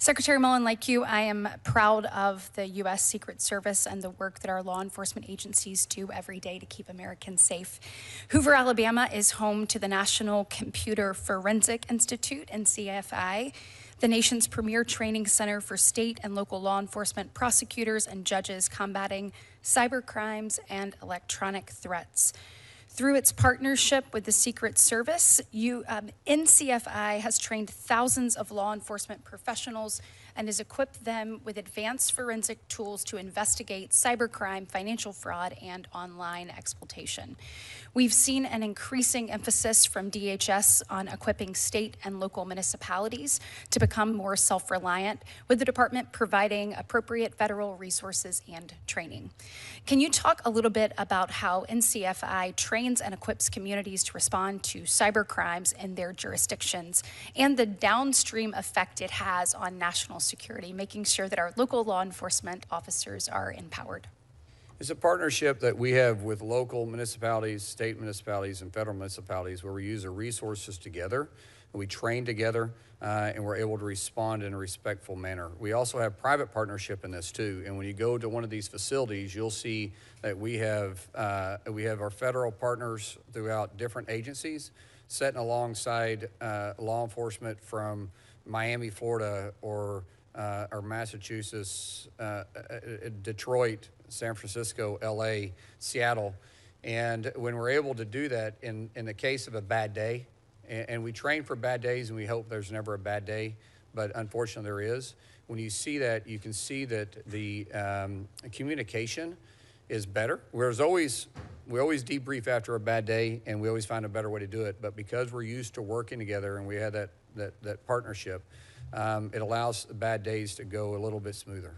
Secretary Mullin, like you, I am proud of the U.S. Secret Service and the work that our law enforcement agencies do every day to keep Americans safe. Hoover, Alabama is home to the National Computer Forensic Institute, NCFI, the nation's premier training center for state and local law enforcement prosecutors and judges combating cyber crimes and electronic threats. Through its partnership with the Secret Service, NCFI has trained thousands of law enforcement professionals and has equipped them with advanced forensic tools to investigate cybercrime, financial fraud, and online exploitation. We've seen an increasing emphasis from DHS on equipping state and local municipalities to become more self-reliant, with the department providing appropriate federal resources and training. Can you talk a little bit about how NCFI trains and equips communities to respond to cyber crimes in their jurisdictions and the downstream effect it has on national security, making sure that our local law enforcement officers are empowered? It's a partnership that we have with local municipalities, state municipalities, and federal municipalities where we use the resources together, and we train together, and we're able to respond in a respectful manner. We also have private partnership in this too, and when you go to one of these facilities, you'll see that we have our federal partners throughout different agencies sitting alongside law enforcement from Miami, Florida, or Massachusetts, Detroit, San Francisco, LA, Seattle. And when we're able to do that in the case of a bad day, and we train for bad days and we hope there's never a bad day, but unfortunately there is. When you see that, you can see that the communication is better. We always debrief after a bad day and we always find a better way to do it. But because we're used to working together and we had that partnership, it allows the bad days to go a little bit smoother.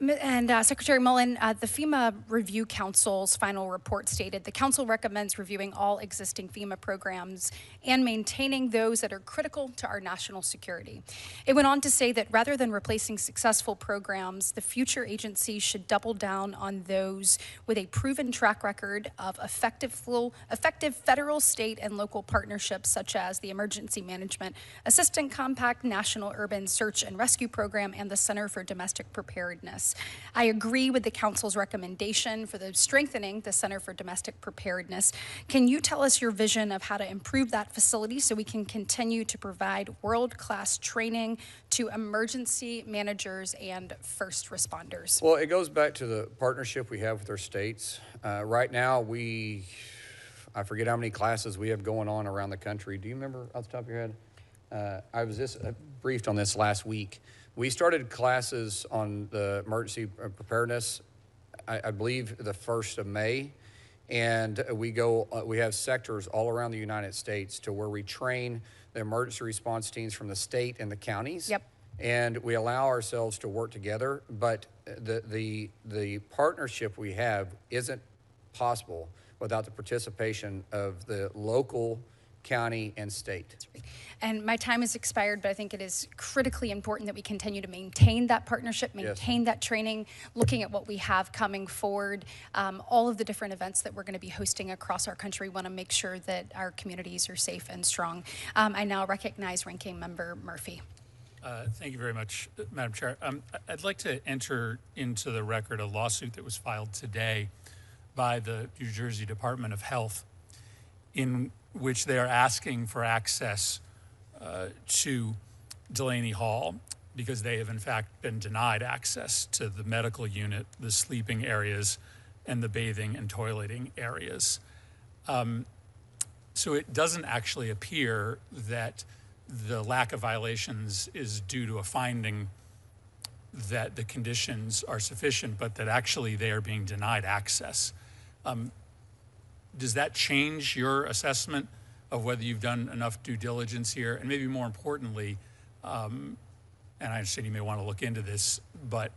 And Secretary Mullin, the FEMA Review Council's final report stated the council recommends reviewing all existing FEMA programs and maintaining those that are critical to our national security. It went on to say that rather than replacing successful programs, the future agency should double down on those with a proven track record of effective federal, state, and local partnerships, such as the Emergency Management Assistant Compact, National Urban Search and Rescue Program, and the Center for Domestic Preparedness. Preparedness. I agree with the council's recommendation for the strengthening the Center for Domestic Preparedness. Can you tell us your vision of how to improve that facility so we can continue to provide world-class training to emergency managers and first responders? Well, it goes back to the partnership we have with our states. Right now, I forget how many classes we have going on around the country. Do you remember off the top of your head? I was just briefed on this last week. We started classes on the emergency preparedness, I believe the 1st of May. And we have sectors all around the United States to where we train the emergency response teams from the state and the counties. Yep. And we allow ourselves to work together, but the partnership we have isn't possible without the participation of the local, county, and state. And my time has expired, but I think it is critically important that we continue to maintain that partnership, maintain that training, looking at what we have coming forward, all of the different events that we're going to be hosting across our country. We want to make sure that our communities are safe and strong. I now recognize Ranking Member Murphy. Thank you very much, Madam Chair. I'd like to enter into the record a lawsuit that was filed today by the New Jersey Department of Health, in which they are asking for access to Delaney Hall because they have in fact been denied access to the medical unit, the sleeping areas, and the bathing and toileting areas. So it doesn't actually appear that the lack of violations is due to a finding that the conditions are sufficient, but that actually they are being denied access. Does that change your assessment of whether you've done enough due diligence here? And maybe more importantly, and I understand you may want to look into this, but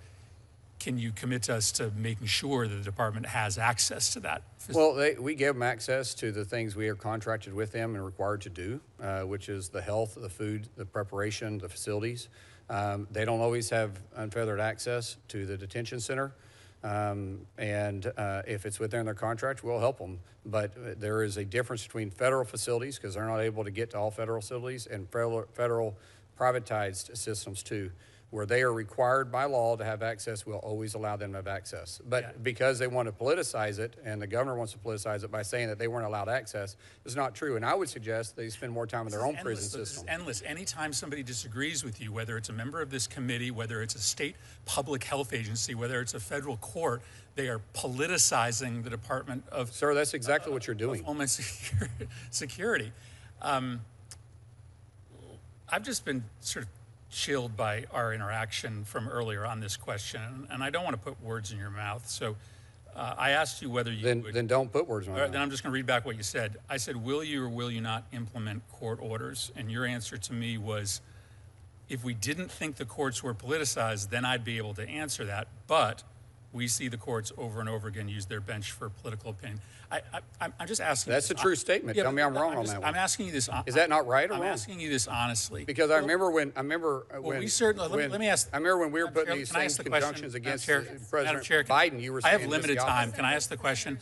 can you commit us to making sure that the department has access to that facility? Well, we give them access to the things we are contracted with them and required to do, which is the health, the food, the preparation, the facilities. They don't always have unfettered access to the detention center. If it's within their contract, we'll help them. But there is a difference between federal facilities, because they're not able to get to all federal facilities, and federal privatized systems too, where they are required by law to have access. We'll always allow them to have access. But because they want to politicize it, and the governor wants to politicize it by saying that they weren't allowed access, it's not true. And I would suggest they spend more time in their own prison system. This is endless. Anytime somebody disagrees with you, whether it's a member of this committee, whether it's a state public health agency, whether it's a federal court, they are politicizing the Department of... Sir, that's exactly what you're doing. Homeland Security. I've just been sort of chilled by our interaction from earlier on this question, and I don't want to put words in your mouth. So I asked you whether you would... Then don't put words in my mouth. Then I'm just going to read back what you said. I said, will you or will you not implement court orders? And your answer to me was, if we didn't think the courts were politicized, then I'd be able to answer that. But we see the courts over and over again use their bench for political opinion. I'm just asking. That's a true statement. Tell me I'm wrong on that one. I'm asking you this. Is that not right or wrong? I'm asking you this honestly. Because I remember when we certainly. Let me ask. I remember when we were putting these same conjunctions against President Biden. You were saying I have limited time. Can I ask the question?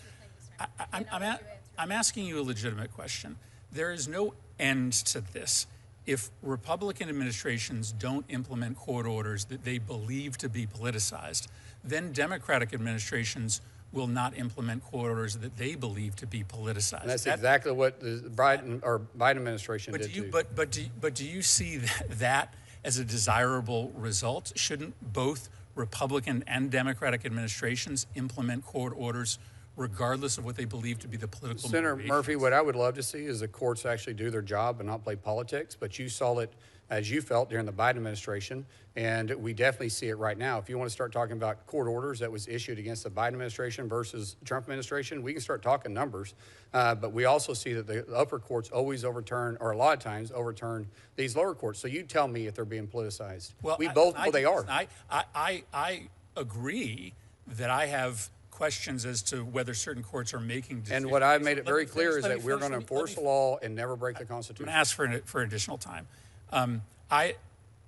I'm asking you a legitimate question. There is no end to this. If Republican administrations don't implement court orders that they believe to be politicized, then Democratic administrations will not implement court orders that they believe to be politicized. And that's exactly what the Biden administration did too. But do you see that as a desirable result? Shouldn't both Republican and Democratic administrations implement court orders regardless of what they believe to be the political Senator Murphy, what I would love to see is the courts actually do their job and not play politics, but you saw it as you felt during the Biden administration, and we definitely see it right now. If you want to start talking about court orders that was issued against the Biden administration versus Trump administration, we can start talking numbers, but we also see that the upper courts always overturn, or a lot of times overturn, these lower courts. So you tell me if they're being politicized. Well, they are. I agree that I have questions as to whether certain courts are making decisions. And what I've made it very clear is that we're going to enforce the law and never break the Constitution. I'm going to ask for additional time. I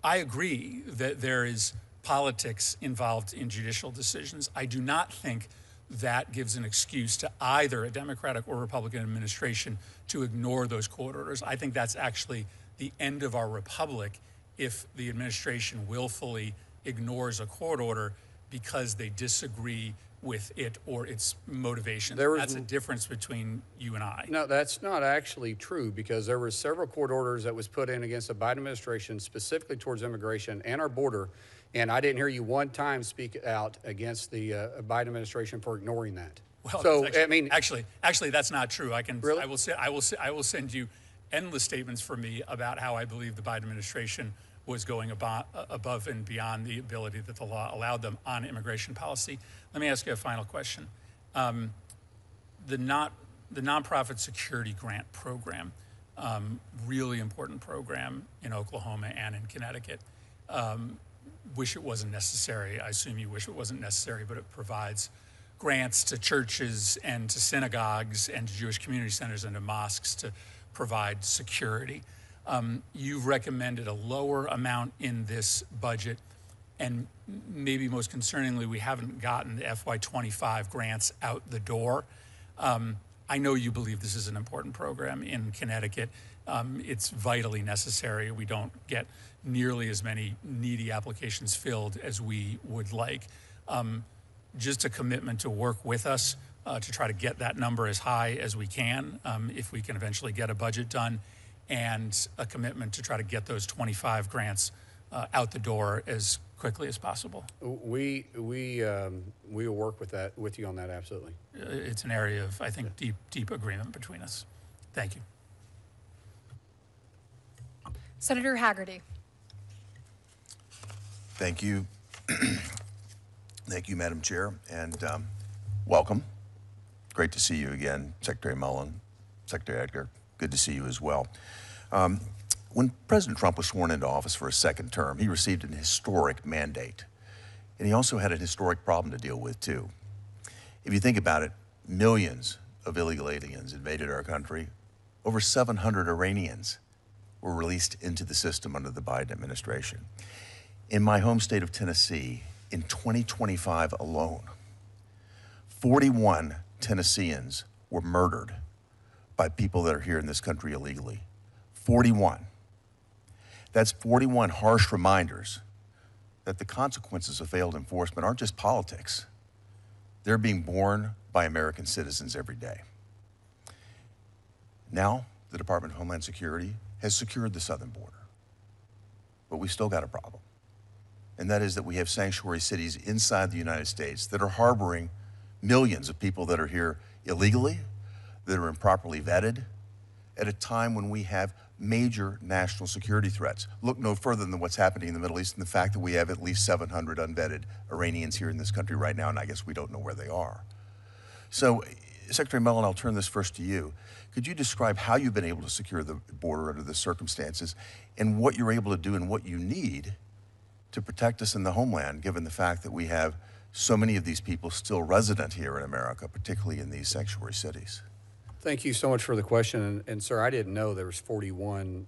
agree that there is politics involved in judicial decisions. I do not think that gives an excuse to either a Democratic or Republican administration to ignore those court orders. I think that's actually the end of our republic if the administration willfully ignores a court order because they disagree with it or its motivation. There That's a difference between you and I. No, that's not actually true, because there were several court orders that was put in against the Biden administration specifically towards immigration and our border, and I didn't hear you one time speak out against the Biden administration for ignoring that. Well, so actually, I mean, actually, that's not true. Really? I will send you endless statements from me about how I believe the Biden administration was going above and beyond the ability that the law allowed them on immigration policy. Let me ask you a final question. The nonprofit security grant program, really important program in Oklahoma and in Connecticut. Wish it wasn't necessary. I assume you wish it wasn't necessary, but it provides grants to churches and to synagogues and to Jewish community centers and to mosques to provide security. You've recommended a lower amount in this budget, and maybe most concerningly, we haven't gotten the FY25 grants out the door. I know you believe this is an important program in Connecticut. It's vitally necessary. We don't get nearly as many needy applications filled as we would like. Just a commitment to work with us to try to get that number as high as we can, if we can eventually get a budget done, and a commitment to try to get those 25 grants out the door as quickly as possible. we will work with you on that, absolutely. It's an area of, I think, deep agreement between us. Thank you. Senator Haggerty. Thank you. Thank you, Madam Chair, and welcome. Great to see you again, Secretary Mullin, Secretary Edgar. Good to see you as well. When President Trump was sworn into office for a second term, he received an historic mandate, and he also had a historic problem to deal with, too. If you think about it, millions of illegal aliens invaded our country. Over 700 Iranians were released into the system under the Biden administration. In my home state of Tennessee, in 2025 alone, 41 Tennesseans were murdered by people that are here in this country illegally. 41. That's 41 harsh reminders that the consequences of failed enforcement aren't just politics. They're being borne by American citizens every day. Now, the Department of Homeland Security has secured the southern border, but we've still got a problem. And that is that we have sanctuary cities inside the United States that are harboring millions of people that are here illegally, that are improperly vetted, at a time when we have major national security threats. Look no further than what's happening in the Middle East and the fact that we have at least 700 unvetted Iranians here in this country right now, and I guess we don't know where they are. So, Secretary Mullin, I'll turn this first to you. Could you describe how you've been able to secure the border under the circumstances and what you're able to do and what you need to protect us in the homeland, given the fact that we have so many of these people still resident here in America, particularly in these sanctuary cities? Thank you so much for the question. And sir, I didn't know there was 41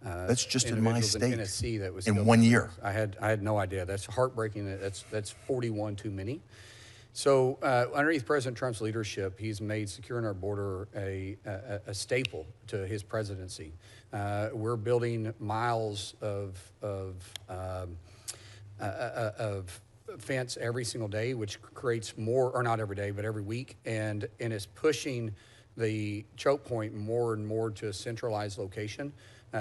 that's just in my state, in Tennessee that was in 1 year. I had no idea. That's heartbreaking. That's 41 too many. So underneath President Trump's leadership, he's made securing our border a staple to his presidency. We're building miles of fence every single day, which creates more, or not every day, but every week, and is pushing the choke point more and more to a centralized location.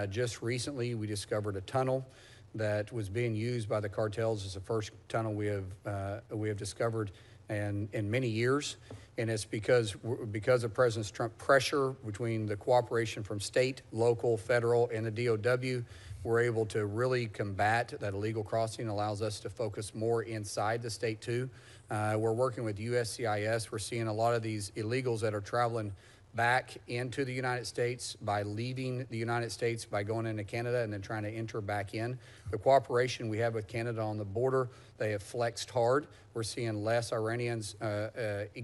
Just recently, we discovered a tunnel that was being used by the cartels as the first tunnel we have discovered in many years, and it's because of President Trump pressure between the cooperation from state, local, federal, and the DOW. We're able to really combat that illegal crossing, allows us to focus more inside the state too. We're working with USCIS. We're seeing a lot of these illegals that are traveling back into the United States by leaving the United States, by going into Canada and then trying to enter back in. The cooperation we have with Canada on the border, they have flexed hard. We're seeing less Iranians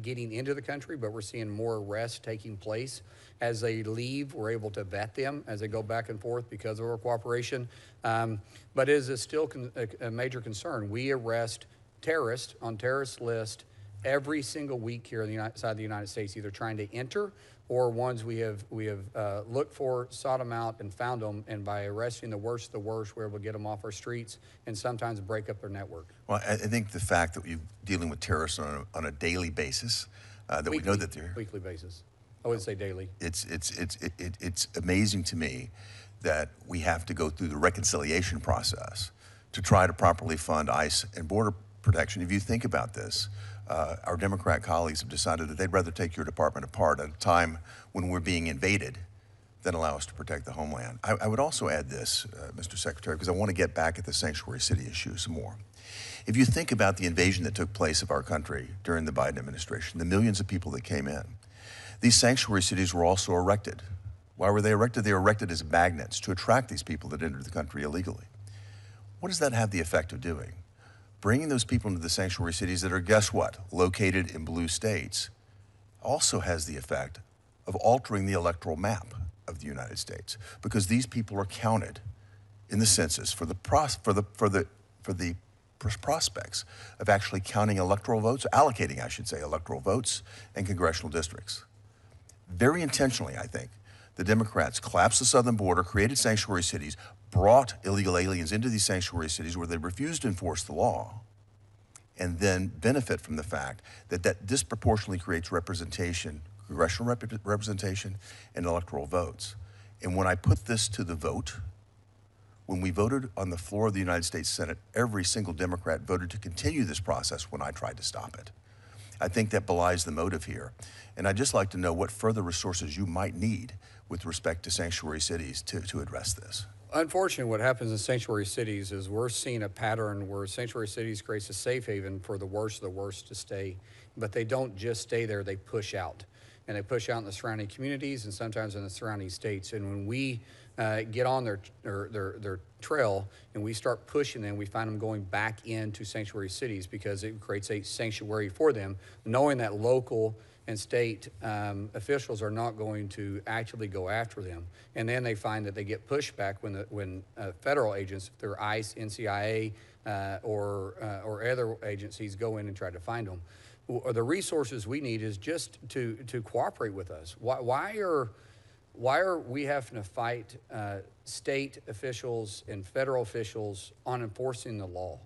getting into the country, but we're seeing more arrests taking place. As they leave, we're able to vet them as they go back and forth because of our cooperation. But it is still a major concern. We arrest terrorists on terrorist lists every single week here on the side of the United States, either trying to enter or ones we have looked for, sought them out, and found them. And by arresting the worst of the worst, we're able to get them off our streets and sometimes break up their network. Well, I think the fact that you're dealing with terrorists on a daily basis, that Weekly, we know that they're weekly basis. I wouldn't say daily. It's amazing to me that we have to go through the reconciliation process to try to properly fund ICE and border protection. If you think about this, our Democrat colleagues have decided that they'd rather take your department apart at a time when we're being invaded than allow us to protect the homeland. I would also add this, Mr. Secretary, because I want to get back at the sanctuary city issue some more. If you think about the invasion that took place of our country during the Biden administration, the millions of people that came in, these sanctuary cities were also erected. Why were they erected? They were erected as magnets to attract these people that entered the country illegally. What does that have the effect of doing? Bringing those people into the sanctuary cities that are, guess what, located in blue states, also has the effect of altering the electoral map of the United States, because these people are counted in the census for the prospects of actually counting electoral votes, allocating, I should say, electoral votes and congressional districts. Very intentionally, I think, the Democrats collapsed the southern border, created sanctuary cities, brought illegal aliens into these sanctuary cities where they refused to enforce the law, and then benefit from the fact that that disproportionately creates representation, congressional representation, and electoral votes. And when I put this to the vote, when we voted on the floor of the United States Senate, every single Democrat voted to continue this process when I tried to stop it. I think that belies the motive here. And I'd just like to know what further resources you might need with respect to sanctuary cities to address this. Unfortunately, what happens in sanctuary cities is we're seeing a pattern where sanctuary cities creates a safe haven for the worst of the worst to stay, but they don't just stay there, they push out. And they push out in the surrounding communities and sometimes in the surrounding states. And when we get on their trail and we start pushing them, we find them going back into sanctuary cities because it creates a sanctuary for them, knowing that local and state officials are not going to actively go after them. And then they find that they get pushback when federal agents, if they're ICE, NCIA, or other agencies go in and try to find them. The resources we need is just to cooperate with us. Why are we having to fight state officials and federal officials on enforcing the law?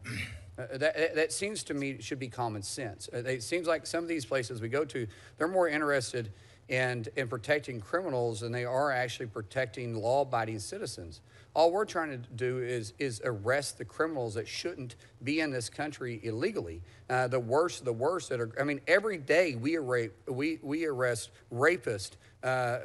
That seems to me should be common sense. It seems like some of these places we go to, they're more interested in protecting criminals than they are actually protecting law-abiding citizens. All we're trying to do is arrest the criminals that shouldn't be in this country illegally. The worst of the worst that are, I mean, every day we arrest rapists,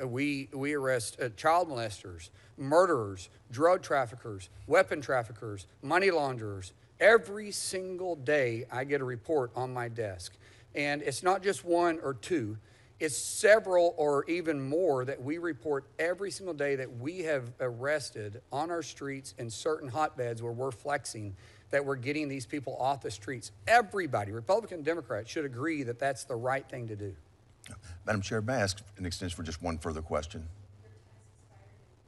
we arrest child molesters, murderers, drug traffickers, weapon traffickers, money launderers. Every single day I get a report on my desk. And it's not just one or two, it's several or even more that we report every single day that we have arrested on our streets in certain hotbeds where we're flexing, that we're getting these people off the streets. Everybody, Republican and Democrat, should agree that that's the right thing to do. Madam Chair, may I ask an extension for just one further question?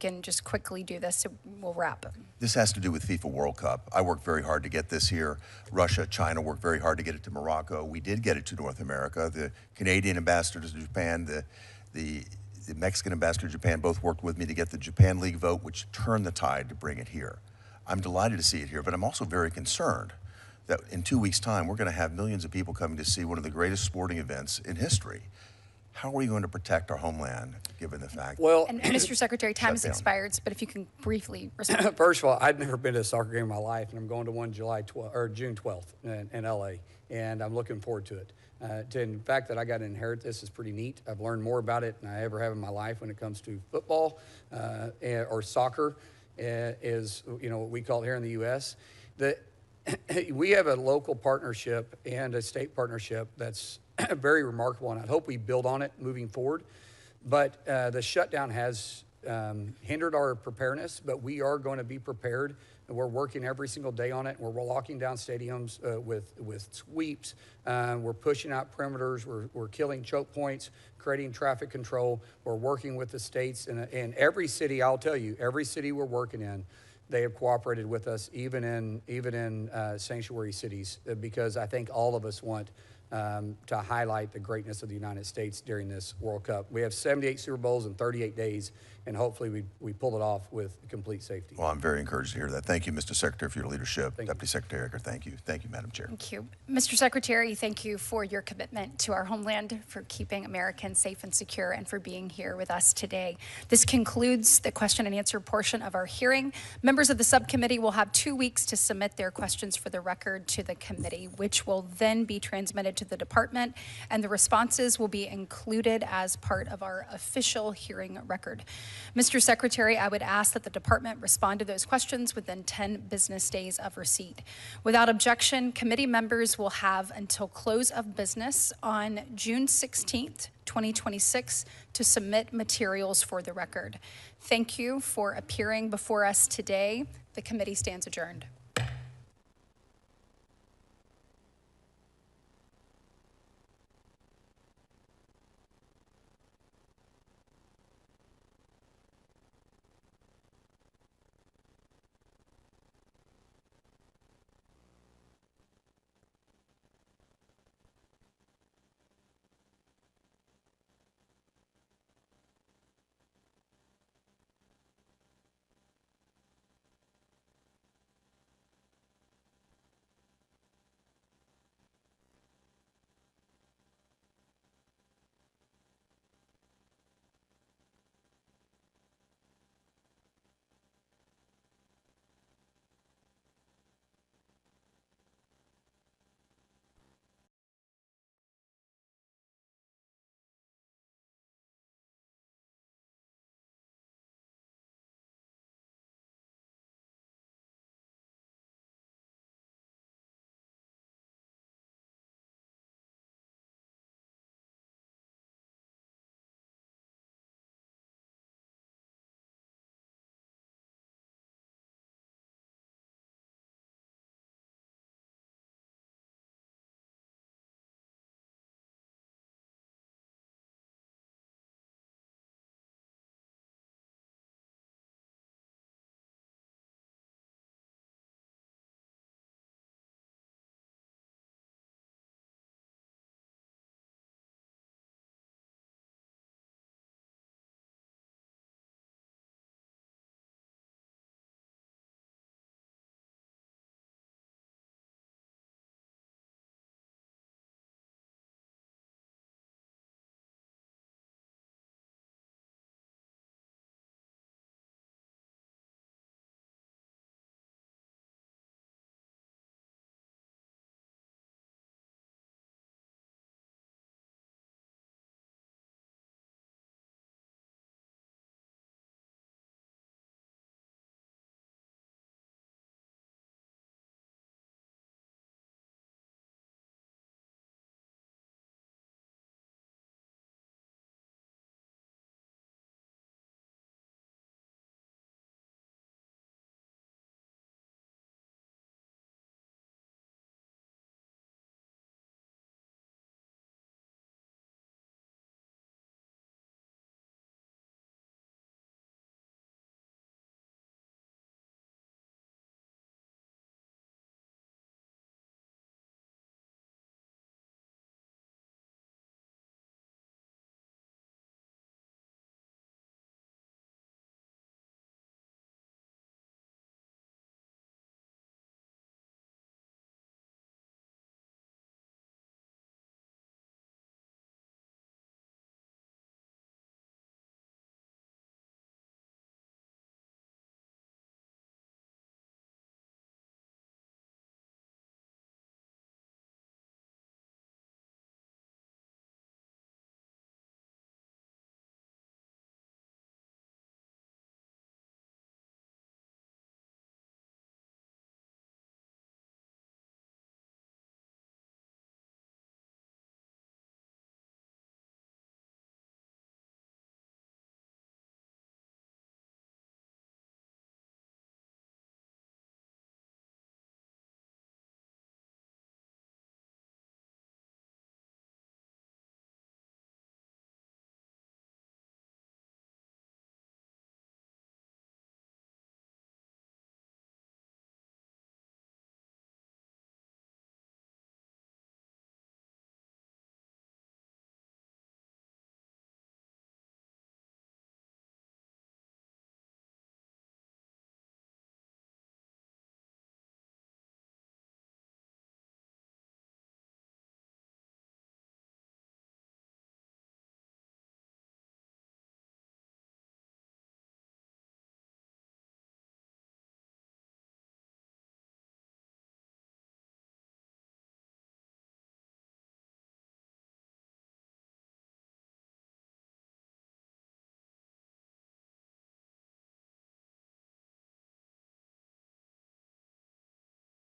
Can just quickly do this so we'll wrap it. This has to do with FIFA World Cup. I worked very hard to get this here. Russia, China worked very hard to get it to Morocco. We did get it to North America. The Canadian ambassador to Japan, the Mexican ambassador to Japan both worked with me to get the Japan League vote, which turned the tide to bring it here. I'm delighted to see it here, but I'm also very concerned that in 2 weeks' time, we're going to have millions of people coming to see one of the greatest sporting events in history. How are we going to protect our homeland, given the fact? Well, and Mr. Secretary, time has expired, but if you can briefly respond. First of all, I'd never been to a soccer game in my life, and I'm going to one June 12th in LA, and I'm looking forward to it. The fact that I got to inherit this is pretty neat. I've learned more about it than I ever have in my life when it comes to football or soccer, is what we call it here in the U.S. We have a local partnership and a state partnership that's very remarkable, and I hope we build on it moving forward. But the shutdown has hindered our preparedness, but we are going to be prepared, and we're working every single day on it. We're locking down stadiums with sweeps. We're pushing out perimeters. We're killing choke points, creating traffic control. We're working with the states. And every city, I'll tell you, every city we're working in, they have cooperated with us, even in sanctuary cities, because I think all of us want to highlight the greatness of the United States during this World Cup. We have 78 Super Bowls in 38 days, and hopefully we pull it off with complete safety. Well, I'm very encouraged to hear that. Thank you, Mr. Secretary, for your leadership. Deputy Secretary Edgar, thank you. Thank you, Madam Chair. Thank you. Mr. Secretary, thank you for your commitment to our homeland, for keeping Americans safe and secure, and for being here with us today. This concludes the question and answer portion of our hearing. Members of the subcommittee will have 2 weeks to submit their questions for the record to the committee, which will then be transmitted to the department, and the responses will be included as part of our official hearing record. Mr. Secretary, I would ask that the department respond to those questions within 10 business days of receipt. Without objection, committee members will have until close of business on June 16th, 2026 to submit materials for the record. Thank you for appearing before us today. The committee stands adjourned.